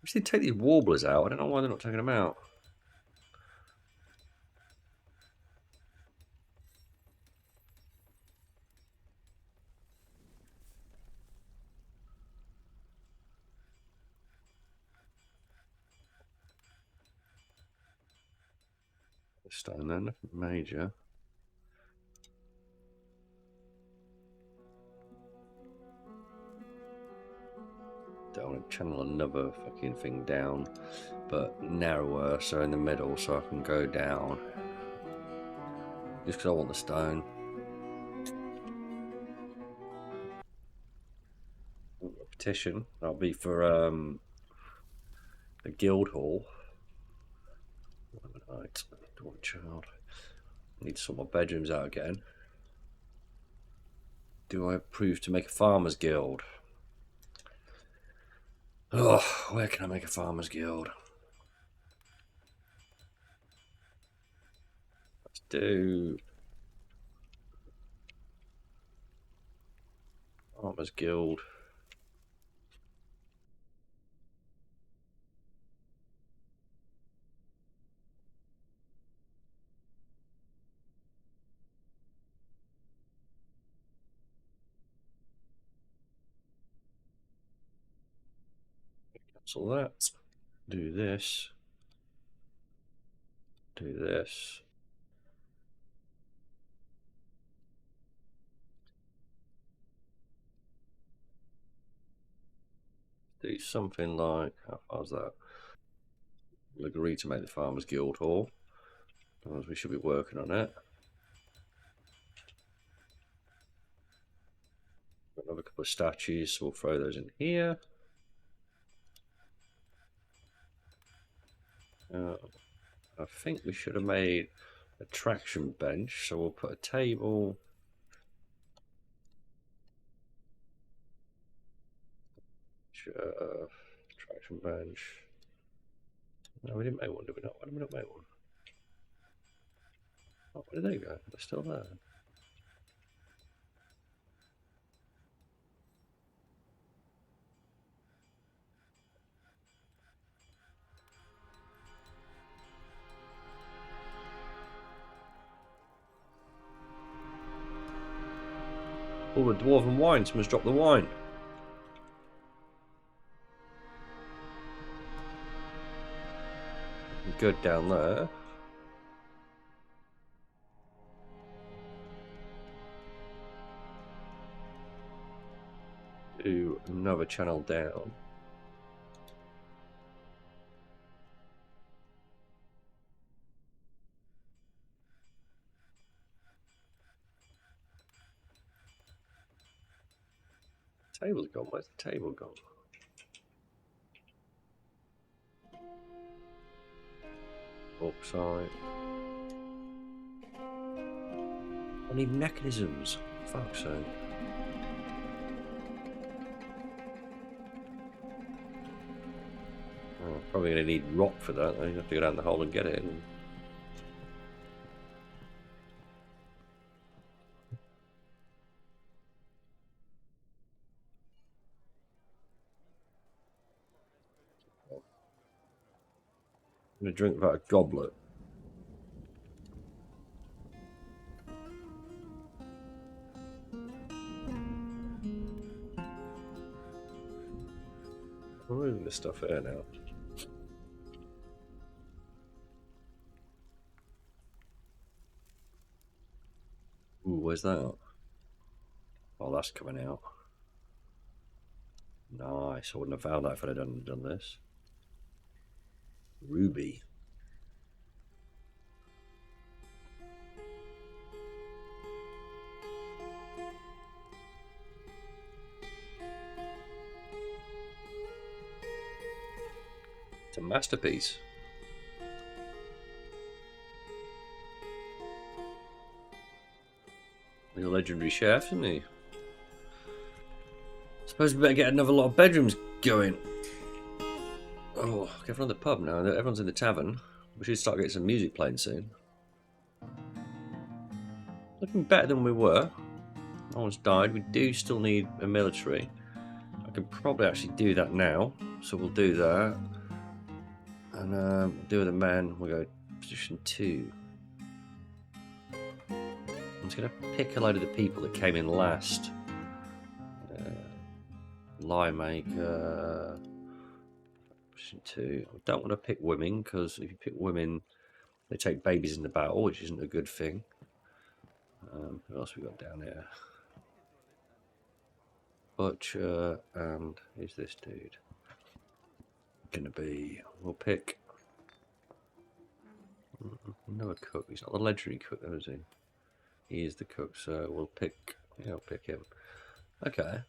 We should take these warblers out. I don't know why they're not taking them out. Stone then, nothing major. Don't want to channel another fucking thing down, but narrower, so in the middle, so I can go down. Just because I want the stone. Repetition. That'll be for the guild hall. Right, Dwarf child. Need to sort my bedrooms out again. Do I approve to make a farmers guild? Oh, where can I make a farmers guild? Let's do farmers guild. cancel that. Do this. Do this. Do something like, how far is that? We'll agree to make the Farmers Guild Hall. Otherwise we should be working on it. Another couple of statues, so we'll throw those in here. I think we should have made a traction bench, so we'll put a table. Traction bench. No, we didn't make one, did we not? Why did we not make one? Oh, where did they go? They're still there. Oh, the dwarven wine. Someone's dropped the wine. Good down there. Do another channel down. Table's gone. Where's the table gone? Oh, sorry. I need mechanisms. Fuck's sake. Oh, probably going to need rock for that. I have to go down the hole and get it. I'm going to drink about a goblet. I'm moving this stuff here now. Ooh, where's that? Oh, that's coming out. Nice. I wouldn't have found that if I'd done this. Ruby. It's a masterpiece. He's a legendary chef, isn't he? Suppose we better get another lot of bedrooms going. Oh, get from the pub now. Everyone's in the tavern. We should start getting some music playing soon. Looking better than we were. No one's died. We do still need a military. I can probably actually do that now. So we'll do that. And do the men. We'll go position 2. I'm just going to pick a load of the people that came in last. Lie maker. Position 2. I don't want to pick women because if you pick women, they take babies in the battle, which isn't a good thing. Who else we got down here? Butcher and who's this dude? Gonna be. We'll pick another cook. He's not the legendary cook, though, is he? He is the cook, so we'll pick. Yeah, I'll pick him. Okay.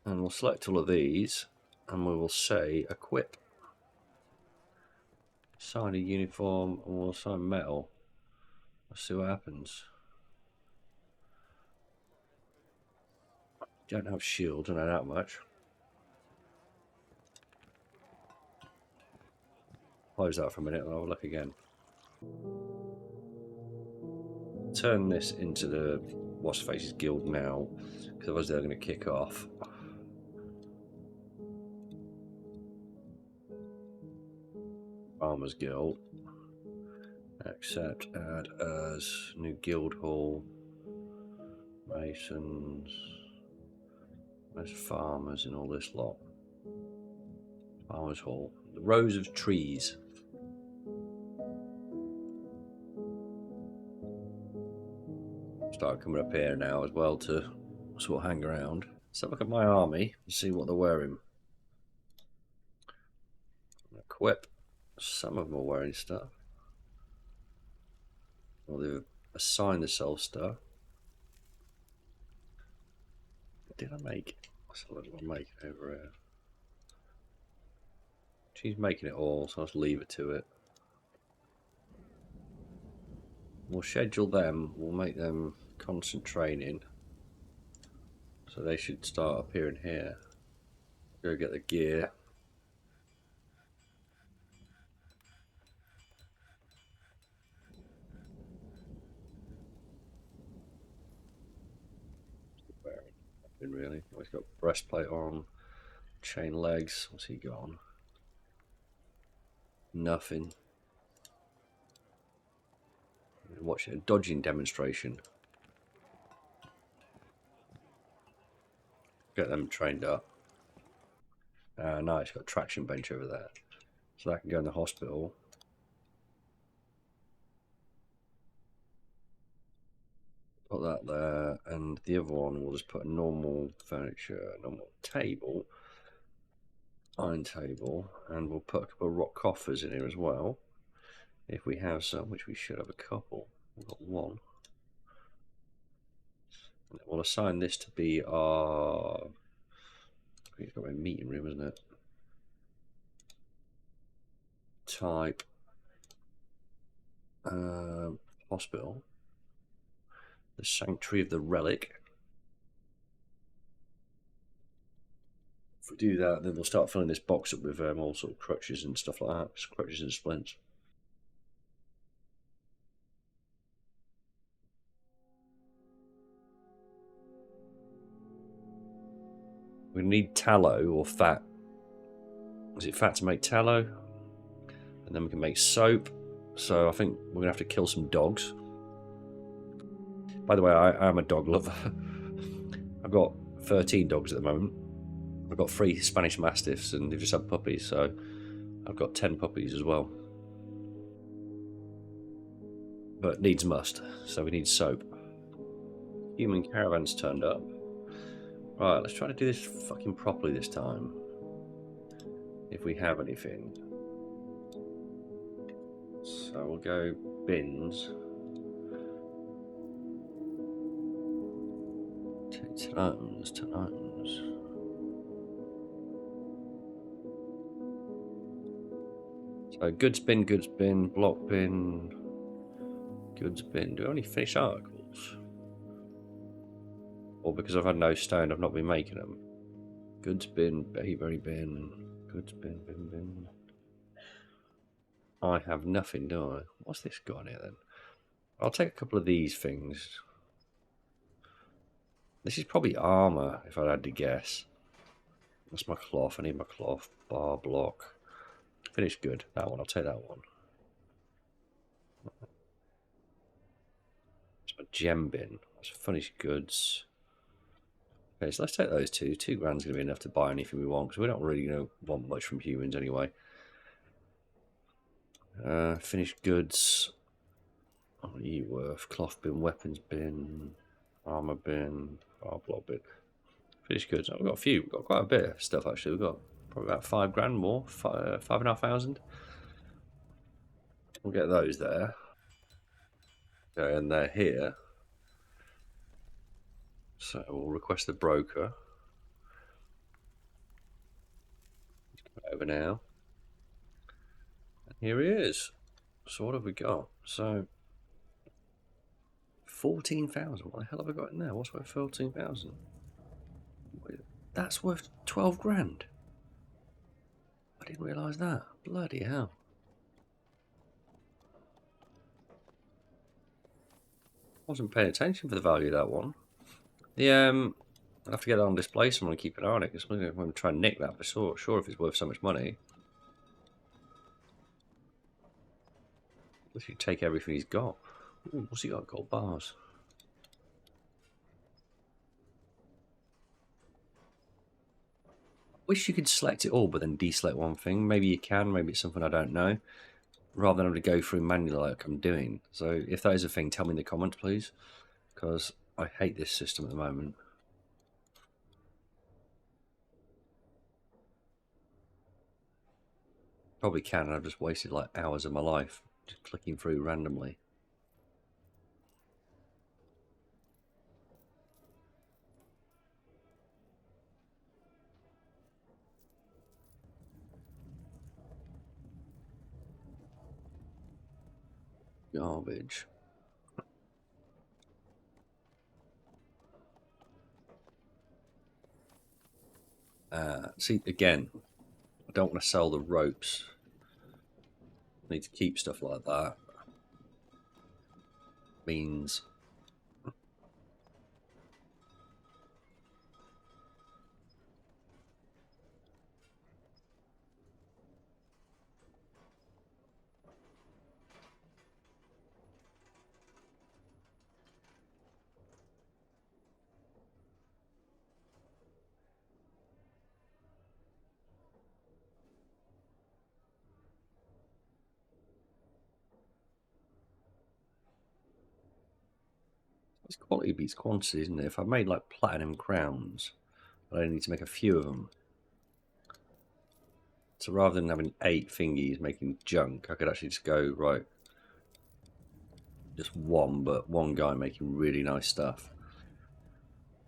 And we'll select all of these, and we will say equip. Assign a uniform, and we'll assign metal. Let's see what happens. Don't have shield, I know that much. Close that for a minute and I'll have a look again. Turn this into the What's Face's guild now, because otherwise they're going to kick off. Farmers Guild. Accept, add as new guild hall. Masons. There's farmers in all this lot. Farmer's Hall. The rows of trees. Start coming up here now as well to sort of hang around. Let's have a look at my army and see what they're wearing. Equip. Some of them are wearing stuff. Well, they've assigned the soul stuff. What did I make? What's the little one make over here? She's making it all, so I'll just leave it to it. We'll schedule them. We'll make them constant training. So they should start appearing here. Go get the gear. Really, oh, he's got breastplate on, chain legs. What's he got on? Nothing. Watch it, a dodging demonstration. Get them trained up. No, it's got a traction bench over there, so that can go in the hospital. Put that there, and the other one we'll just put a normal furniture, normal table, iron table, and we'll put a couple of rock coffers in here as well, if we have some, which we should have a couple. We've got one. And we'll assign this to be our. It's got a meeting room, isn't it? Type hospital. The Sanctuary of the Relic. If we do that, then we'll start filling this box up with all sort of crutches and stuff like that. Just crutches and splints. We need tallow or fat. Is it fat to make tallow? And then we can make soap. So I think we're going to have to kill some dogs. By the way, I am a dog lover. I've got 13 dogs at the moment. I've got 3 Spanish Mastiffs and they've just had puppies, so I've got 10 puppies as well. But needs must, so we need soap. Human caravans turned up. Right, let's try to do this fucking properly this time. If we have anything. So we'll go bins. 10 items, 10 items. So goods bin, block bin, goods bin. Do we only finish articles? Or because I've had no stone, I've not been making them. Goods bin, berry bin, goods bin, bin. I have nothing, do I? What's this got here then? I'll take a couple of these things. This is probably armor, if I had to guess. That's my cloth. I need my cloth. Bar block. Finished good. That one. I'll take that one. It's my gem bin. That's finished goods. Okay, so let's take those two. 2 grand's going to be enough to buy anything we want, because we're not really going to want much from humans anyway. Finished goods. What are you worth? Cloth bin, weapons bin, armor bin, bar block bin. Finished goods. Oh, we've got a few. We've got quite a bit of stuff actually. We've got probably about 5 grand more. 5,500. We'll get those there. Okay, and they're here. So we'll request the broker. He's coming over now. And here he is. So what have we got? So 14,000. What the hell have I got in there? What's worth 14,000? That's worth 12 grand. I didn't realise that. Bloody hell. Wasn't paying attention for the value of that one. I'll have to get it on display somewhere and keep an eye on it, because I'm going to try and nick that for sure if it's worth so much money. If you take everything he's got. Ooh, what's he got? Gold bars. wish you could select it all, but then deselect one thing. Maybe you can, maybe it's something I don't know. Rather than having to go through manually like I'm doing. So if that is a thing, tell me in the comments, please. Because I hate this system at the moment. Probably can, and I've just wasted like hours of my life just clicking through randomly. Garbage. See, again, I don't want to sell the ropes. I need to keep stuff like that. Means it's quality beats quantity, isn't it? If I made like platinum crowns, I only need to make a few of them. So rather than having 8 thingies making junk, I could actually just go, right, just one, but one guy making really nice stuff.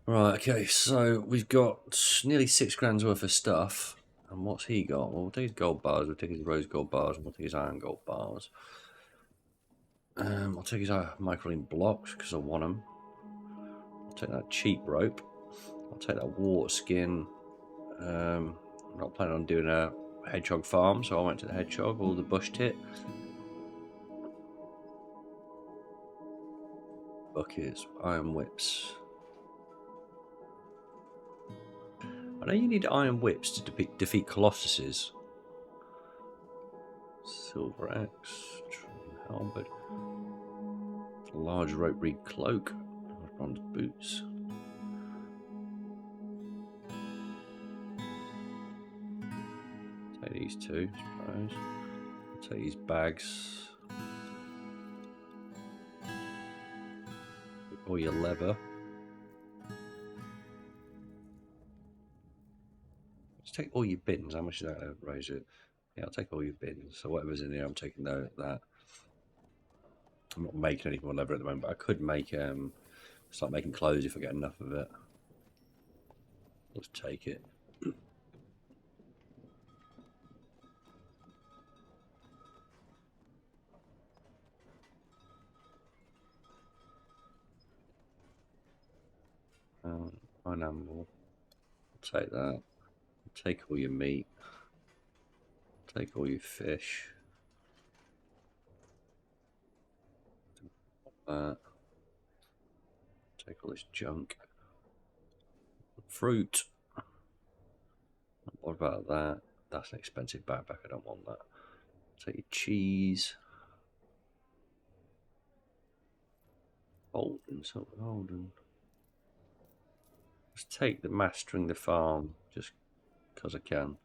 Right, okay, so we've got nearly 6 grand's worth of stuff. And what's he got? Well, we'll take his gold bars, we'll take his rose gold bars, and we'll take his iron gold bars. I'll take his microline blocks because I want them. I'll take that cheap rope. I'll take that water skin. I'm not planning on doing a hedgehog farm, so I went to the hedgehog or the bush tit. Buckets, iron whips. I know you need iron whips to defeat colossuses. Silver axe, halberd, large rope reed cloak, bronze boots. Take these two, I suppose. Take these bags. All your leather. Let's take all your bins. How much is that going to raise it? Yeah, I'll take all your bins. So whatever's in here, I'm taking that. I'm not making any more leather at the moment, but I could make start making clothes if I get enough of it. Let's take it. Pineapple. I'll take that. I'll take all your meat. I'll take all your fish. Take all this junk. Fruit. What about that? That's an expensive backpack. I don't want that. Take your cheese. Holden, something Holden. Let's take the mastering the farm just because I can.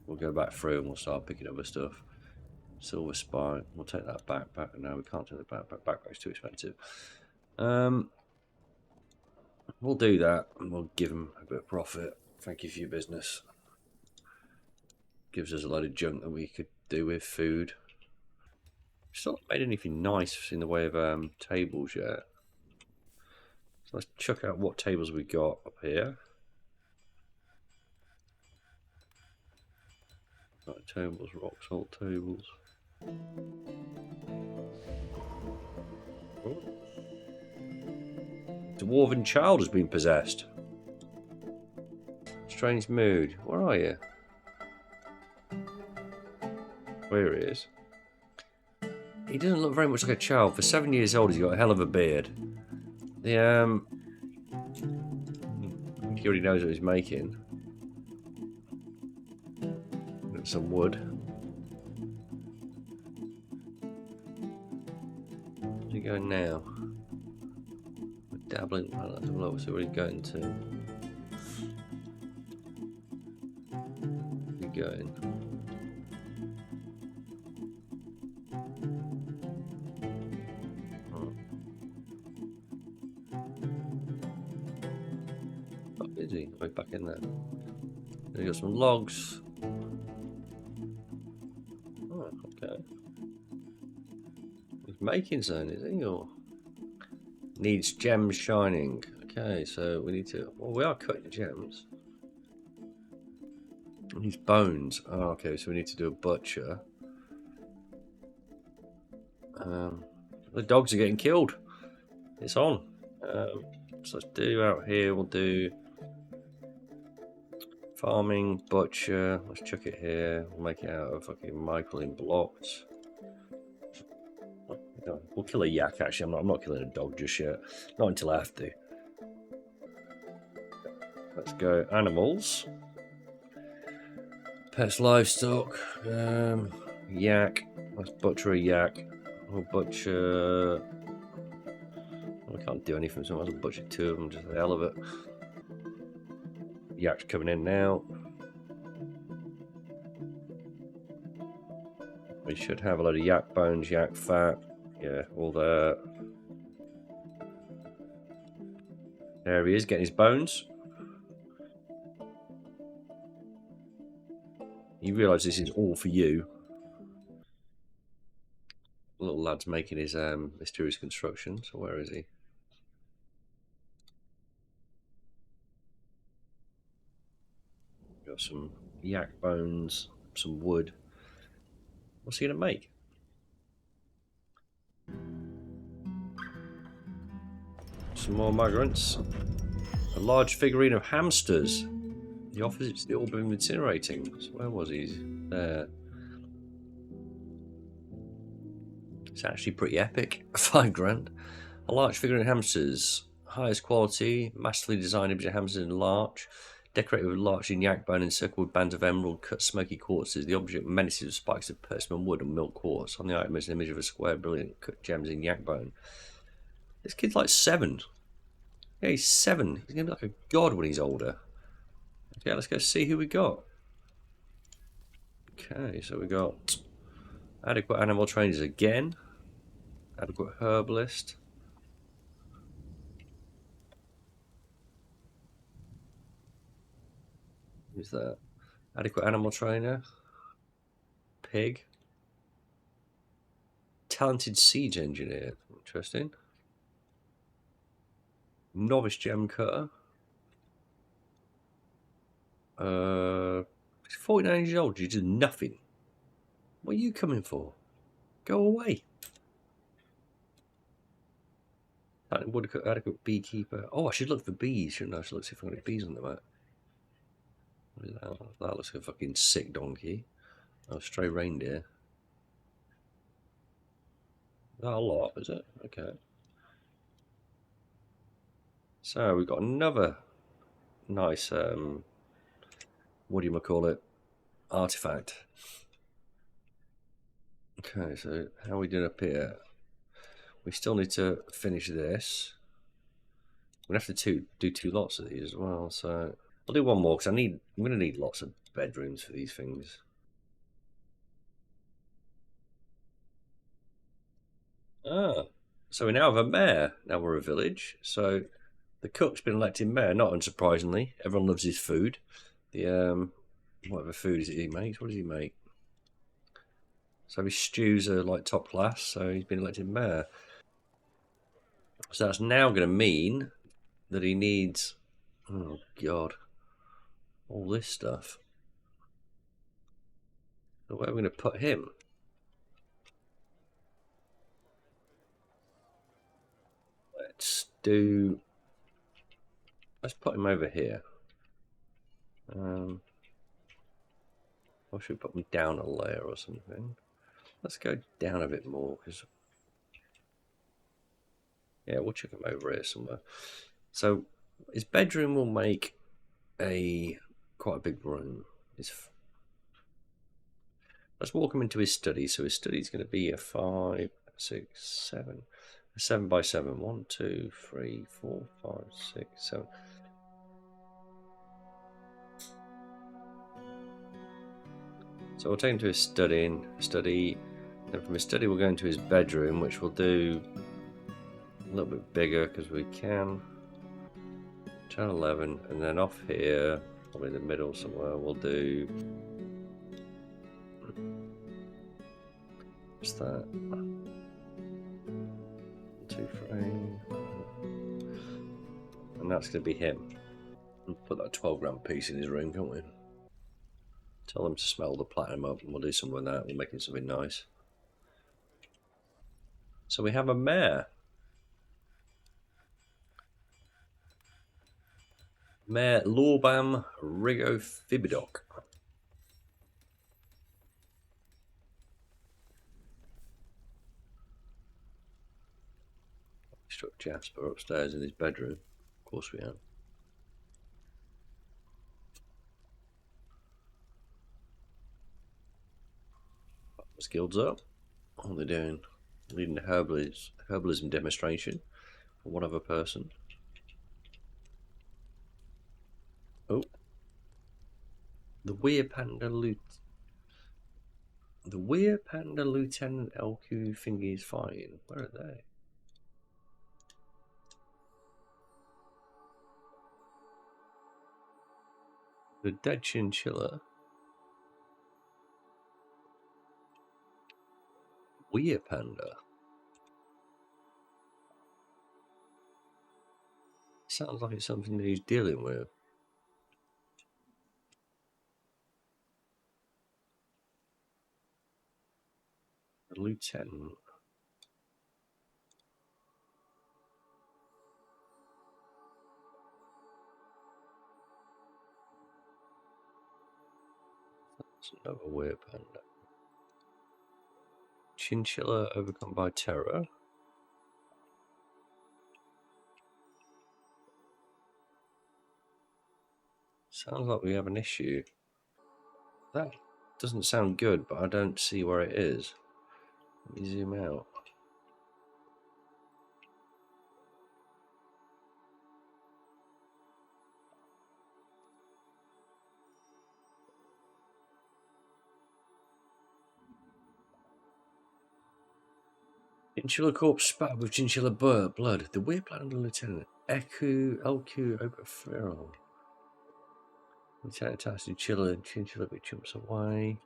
We'll go back through and we'll start picking other stuff. Silver spine. We'll take that backpack. No, we can't take the backpack. Backpack's too expensive. We'll do that and we'll give him a bit of profit. Thank you for your business. Gives us a load of junk that we could do with food. It's not made anything nice in the way of tables yet. So let's check out what tables we got up here. Right, tables, rock salt tables. Oh. Dwarven child has been possessed. Strange mood. Where are you? Where he is? He doesn't look very much like a child. For 7 years old, he's got a hell of a beard. The I think he already knows what he's making. Got some wood. Where's he going now? We're dabbling. Let's have a look. See where he's going to. going? Oh, is he? Right back in there. We got some logs. Oh, okay. He's making something, is he? Or needs gems shining. Okay, so we need to. Well, we are cutting gems. These bones. Oh, okay, so we need to do a butcher. The dogs are getting killed. It's on. So let's do out here. We'll do farming, butcher. Let's chuck it here. We'll make it out of fucking microline blocks. We'll kill a yak. Actually, I'm not killing a dog just yet. Not until I have to. Let's go animals. Pets, livestock. Yak. Let's butcher a yak. We'll butcher. I can't do anything, so I might as well butcher two of them just for the hell of it. Yak's coming in now. We should have a load of yak bones, yak fat. Yeah, all there. There he is, getting his bones. You realise this is all for you. Little lad's making his mysterious construction. So where is he? Got some yak bones, some wood. What's he gonna make? Some more migrants. A large figurine of hamsters. The office all been incinerating. So where was he? There. It's actually pretty epic. 5 grand. A large figurine of hamsters. Highest quality, massively designed image of hamsters in larch. Decorated with larch and yak bone encircled with bands of emerald cut smoky quartzes. The object menaces with spikes of persimmon wood and milk quartz. On the item is an image of a square brilliant cut gems in yak bone. This kid's like 7. Yeah, he's 7. He's going to be like a god when he's older. Okay, let's go see who we got. Okay, so we got adequate animal trainers again. Adequate herbalist. Who's that? Adequate animal trainer. Pig. Talented siege engineer. Interesting. Novice gem cutter. He's 49 years old. You do nothing. What are you coming for? Go away. Adequate beekeeper. Oh, I should look for bees, shouldn't I? I should look see if I can get bees on the map. What is that? That looks like a fucking sick donkey. Oh, stray reindeer. Not a lot, is it? Okay. So we've got another nice, what do you call it? Artifact. Okay, so how are we doing up here? We still need to finish this. We're gonna have to do 2 lots of these as well. So I'll do one more because I'm gonna need lots of bedrooms for these things. Ah, so we now have a mayor. Now we're a village. So the cook's been elected mayor. Not unsurprisingly, everyone loves his food. The whatever food is it he makes? What does he make? So his stews are like top class. So he's been elected mayor. So that's now going to mean that he needs, oh god, all this stuff. So where are we going to put him? Let's put him over here. Or should we put him down a layer or something? Let's go down a bit more because, yeah, we'll chuck him over here somewhere. So his bedroom will make quite a big room. Let's walk him into his study. So his study is going to be a 5, 6, 7. A 7 by 7. 1, 2, 3, 4, 5, 6, 7. So we'll take him to his study. Then from his study we'll go into his bedroom, which we'll do a little bit bigger because we can. 10, 11, and then off here, probably in the middle somewhere, we'll do. What's that? 2 frame. And that's going to be him. We'll put that 12-gram piece in his room, can't we? Tell him to smell the platinum up, and we'll do something with that. We'll make it something nice. So we have a mare. Mare Lorbam Rigophibidoc. Struck Jasper upstairs in his bedroom. Of course we have. His guilds up. What are they doing? Leading a herbalism demonstration for one other person. Oh. The Werepanda Lieutenant LQ Fingies fine. Where are they? The dead chinchilla. Werepanda. Sounds like it's something that he's dealing with. The lieutenant. That's another Werepanda. Chinchilla overcome by terror. Sounds like we have an issue. That doesn't sound good, but I don't see where it is. Let me zoom out. Chinchilla corpse spattered with chinchilla blood. The weird plan of the lieutenant. LQ Oberferal. Lieutenant attacks chinchilla and chinchilla which jumps away.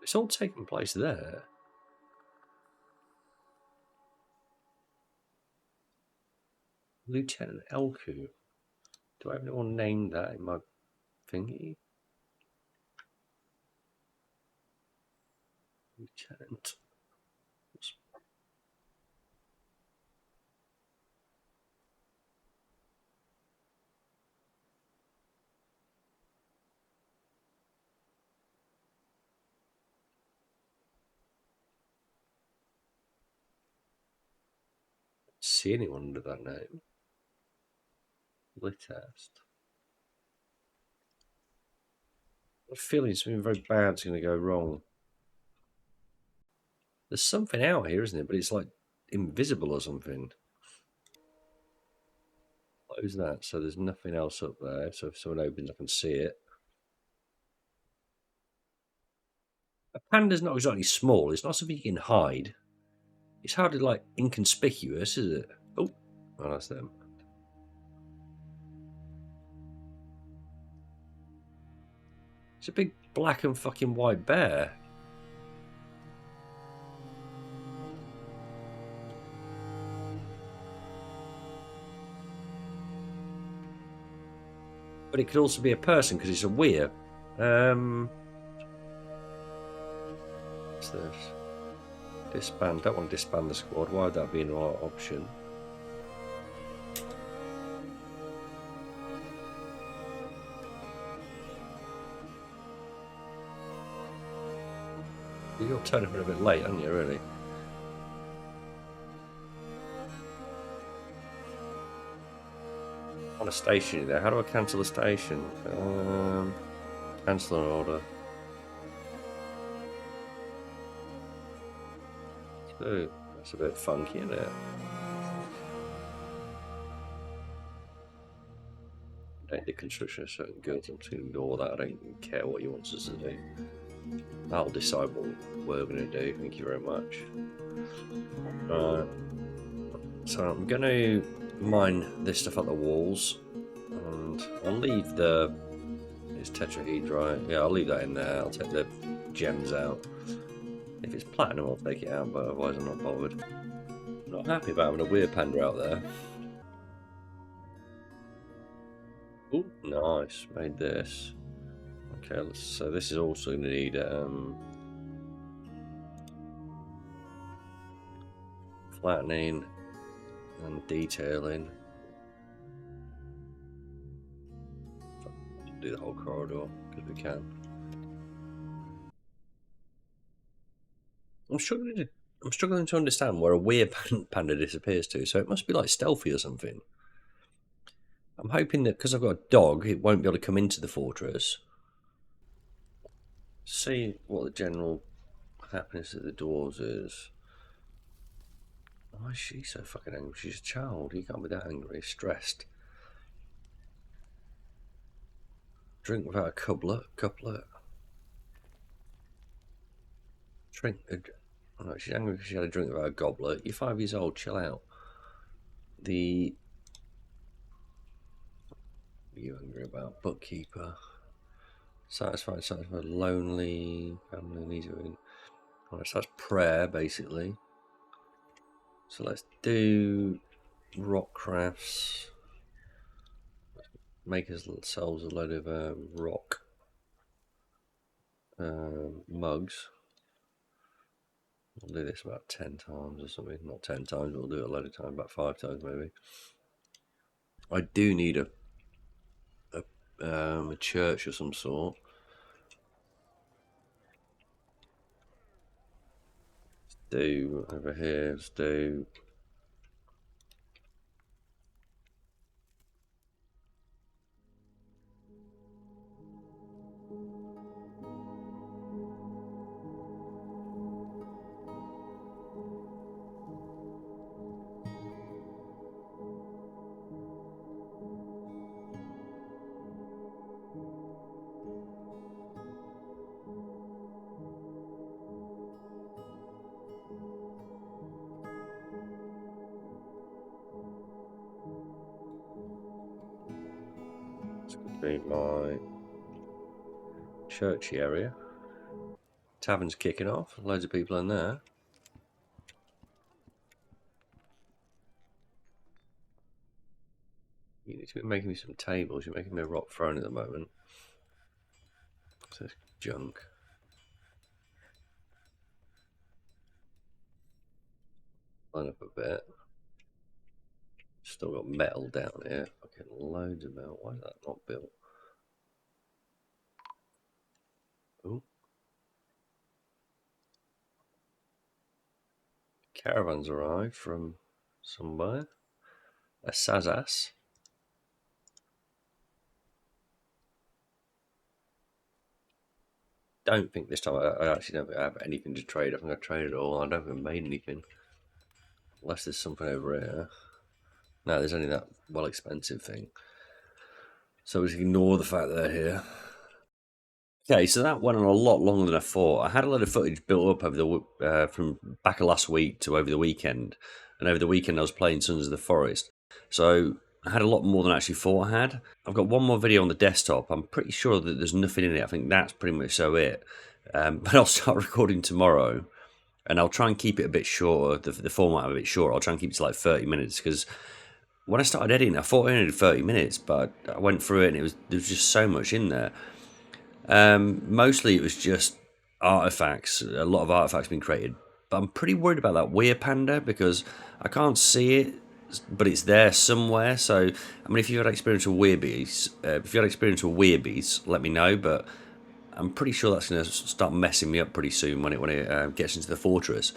It's all taking place there. Lieutenant LQ. Do I have anyone named that in my thingy? Lieutenant. See anyone under that name? Litest. I have a feeling something very bad's going to go wrong. There's something out here, isn't it? But it's like invisible or something. Close that, so there's nothing else up there. So if someone opens, I can see it. A panda's not exactly small. It's not something you can hide. It's hardly like inconspicuous, is it? Oh, that's them. It's a big black and fucking white bear. But it could also be a person because it's a weir. What's this? Disband. Don't want to disband the squad. Why would that be an option? You're turning a bit late, aren't you, really? On a station there. How do I cancel a station? Cancel an order. So, that's a bit funky, isn't it? the construction of certain goods. I'm just going to ignore that. I don't care what he wants us to do. I'll decide what we're going to do. Thank you very much. So I'm going to mine this stuff up the walls, and I'll leave it's tetrahedrite. Yeah, I'll leave that in there. I'll take the gems out. If it's platinum, I'll take it out, but otherwise I'm not bothered. I'm not happy about having a Werepanda out there. Oh, nice. Made this. Okay, so this is also going to need flattening and detailing. Do the whole corridor because we can. I'm struggling to understand where a Werepanda disappears to, so it must be like stealthy or something. I'm hoping that because I've got a dog, it won't be able to come into the fortress. See what the general happiness of the dwarves is. Why is she so fucking angry? She's a child. You can't be that angry. Stressed. Drink without a couplet. Drink. Oh no, she's angry because she had a drink without a goblet. You're 5 years old. Chill out. What are you angry about? Bookkeeper. Satisfied. Lonely. Family needs it. Alright, so that's prayer basically. So let's do rock crafts. Make ourselves a load of rock mugs. We'll do this about 10 times or something. Not 10 times, we'll do it a load of times, about 5 times maybe. I do need a church of some sort. Let's do over here, let's do my churchy area. Tavern's kicking off, loads of people in there. You need to be making me some tables. You're making me a rock throne at the moment. So it's junk. Line up a bit. Still got metal down here. Fucking loads of metal. Why is that not built? Ooh. Caravans arrived from somewhere. A Sazas. Don't think this time I actually don't think I have anything to trade. I think I traded it all. I don't think I made anything. Unless there's something over here. No, there's only that well expensive thing. So we just ignore the fact that they're here. Okay, so that went on a lot longer than I thought. I had a lot of footage built up over the from back of last week to over the weekend, and over the weekend I was playing Sons of the Forest. So I had a lot more than I actually thought I had. I've got one more video on the desktop. I'm pretty sure that there's nothing in it. I think that's pretty much so it. But I'll start recording tomorrow, and I'll try and keep it a bit shorter. The format a bit shorter. I'll try and keep it to like 30 minutes because when I started editing, I thought I only did 30 minutes, but I went through it and there was just so much in there. Mostly it was just artifacts, a lot of artifacts being created. But I'm pretty worried about that Werepanda because I can't see it, but it's there somewhere. So, I mean, if you've had experience with werebees, let me know. But I'm pretty sure that's going to start messing me up pretty soon when it gets into the fortress.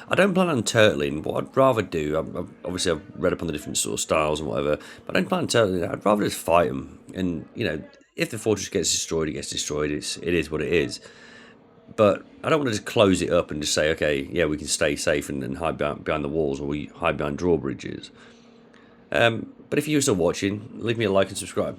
I don't plan on turtling. What I'd rather do, obviously I've read up on the different sort of styles and whatever, but I don't plan on turtling. I'd rather just fight them. And, you know, if the fortress gets destroyed, it gets destroyed. It is what it is. But I don't want to just close it up and just say, okay, yeah, we can stay safe and hide behind the walls, or we hide behind drawbridges. But if you're still watching, leave me a like and subscribe.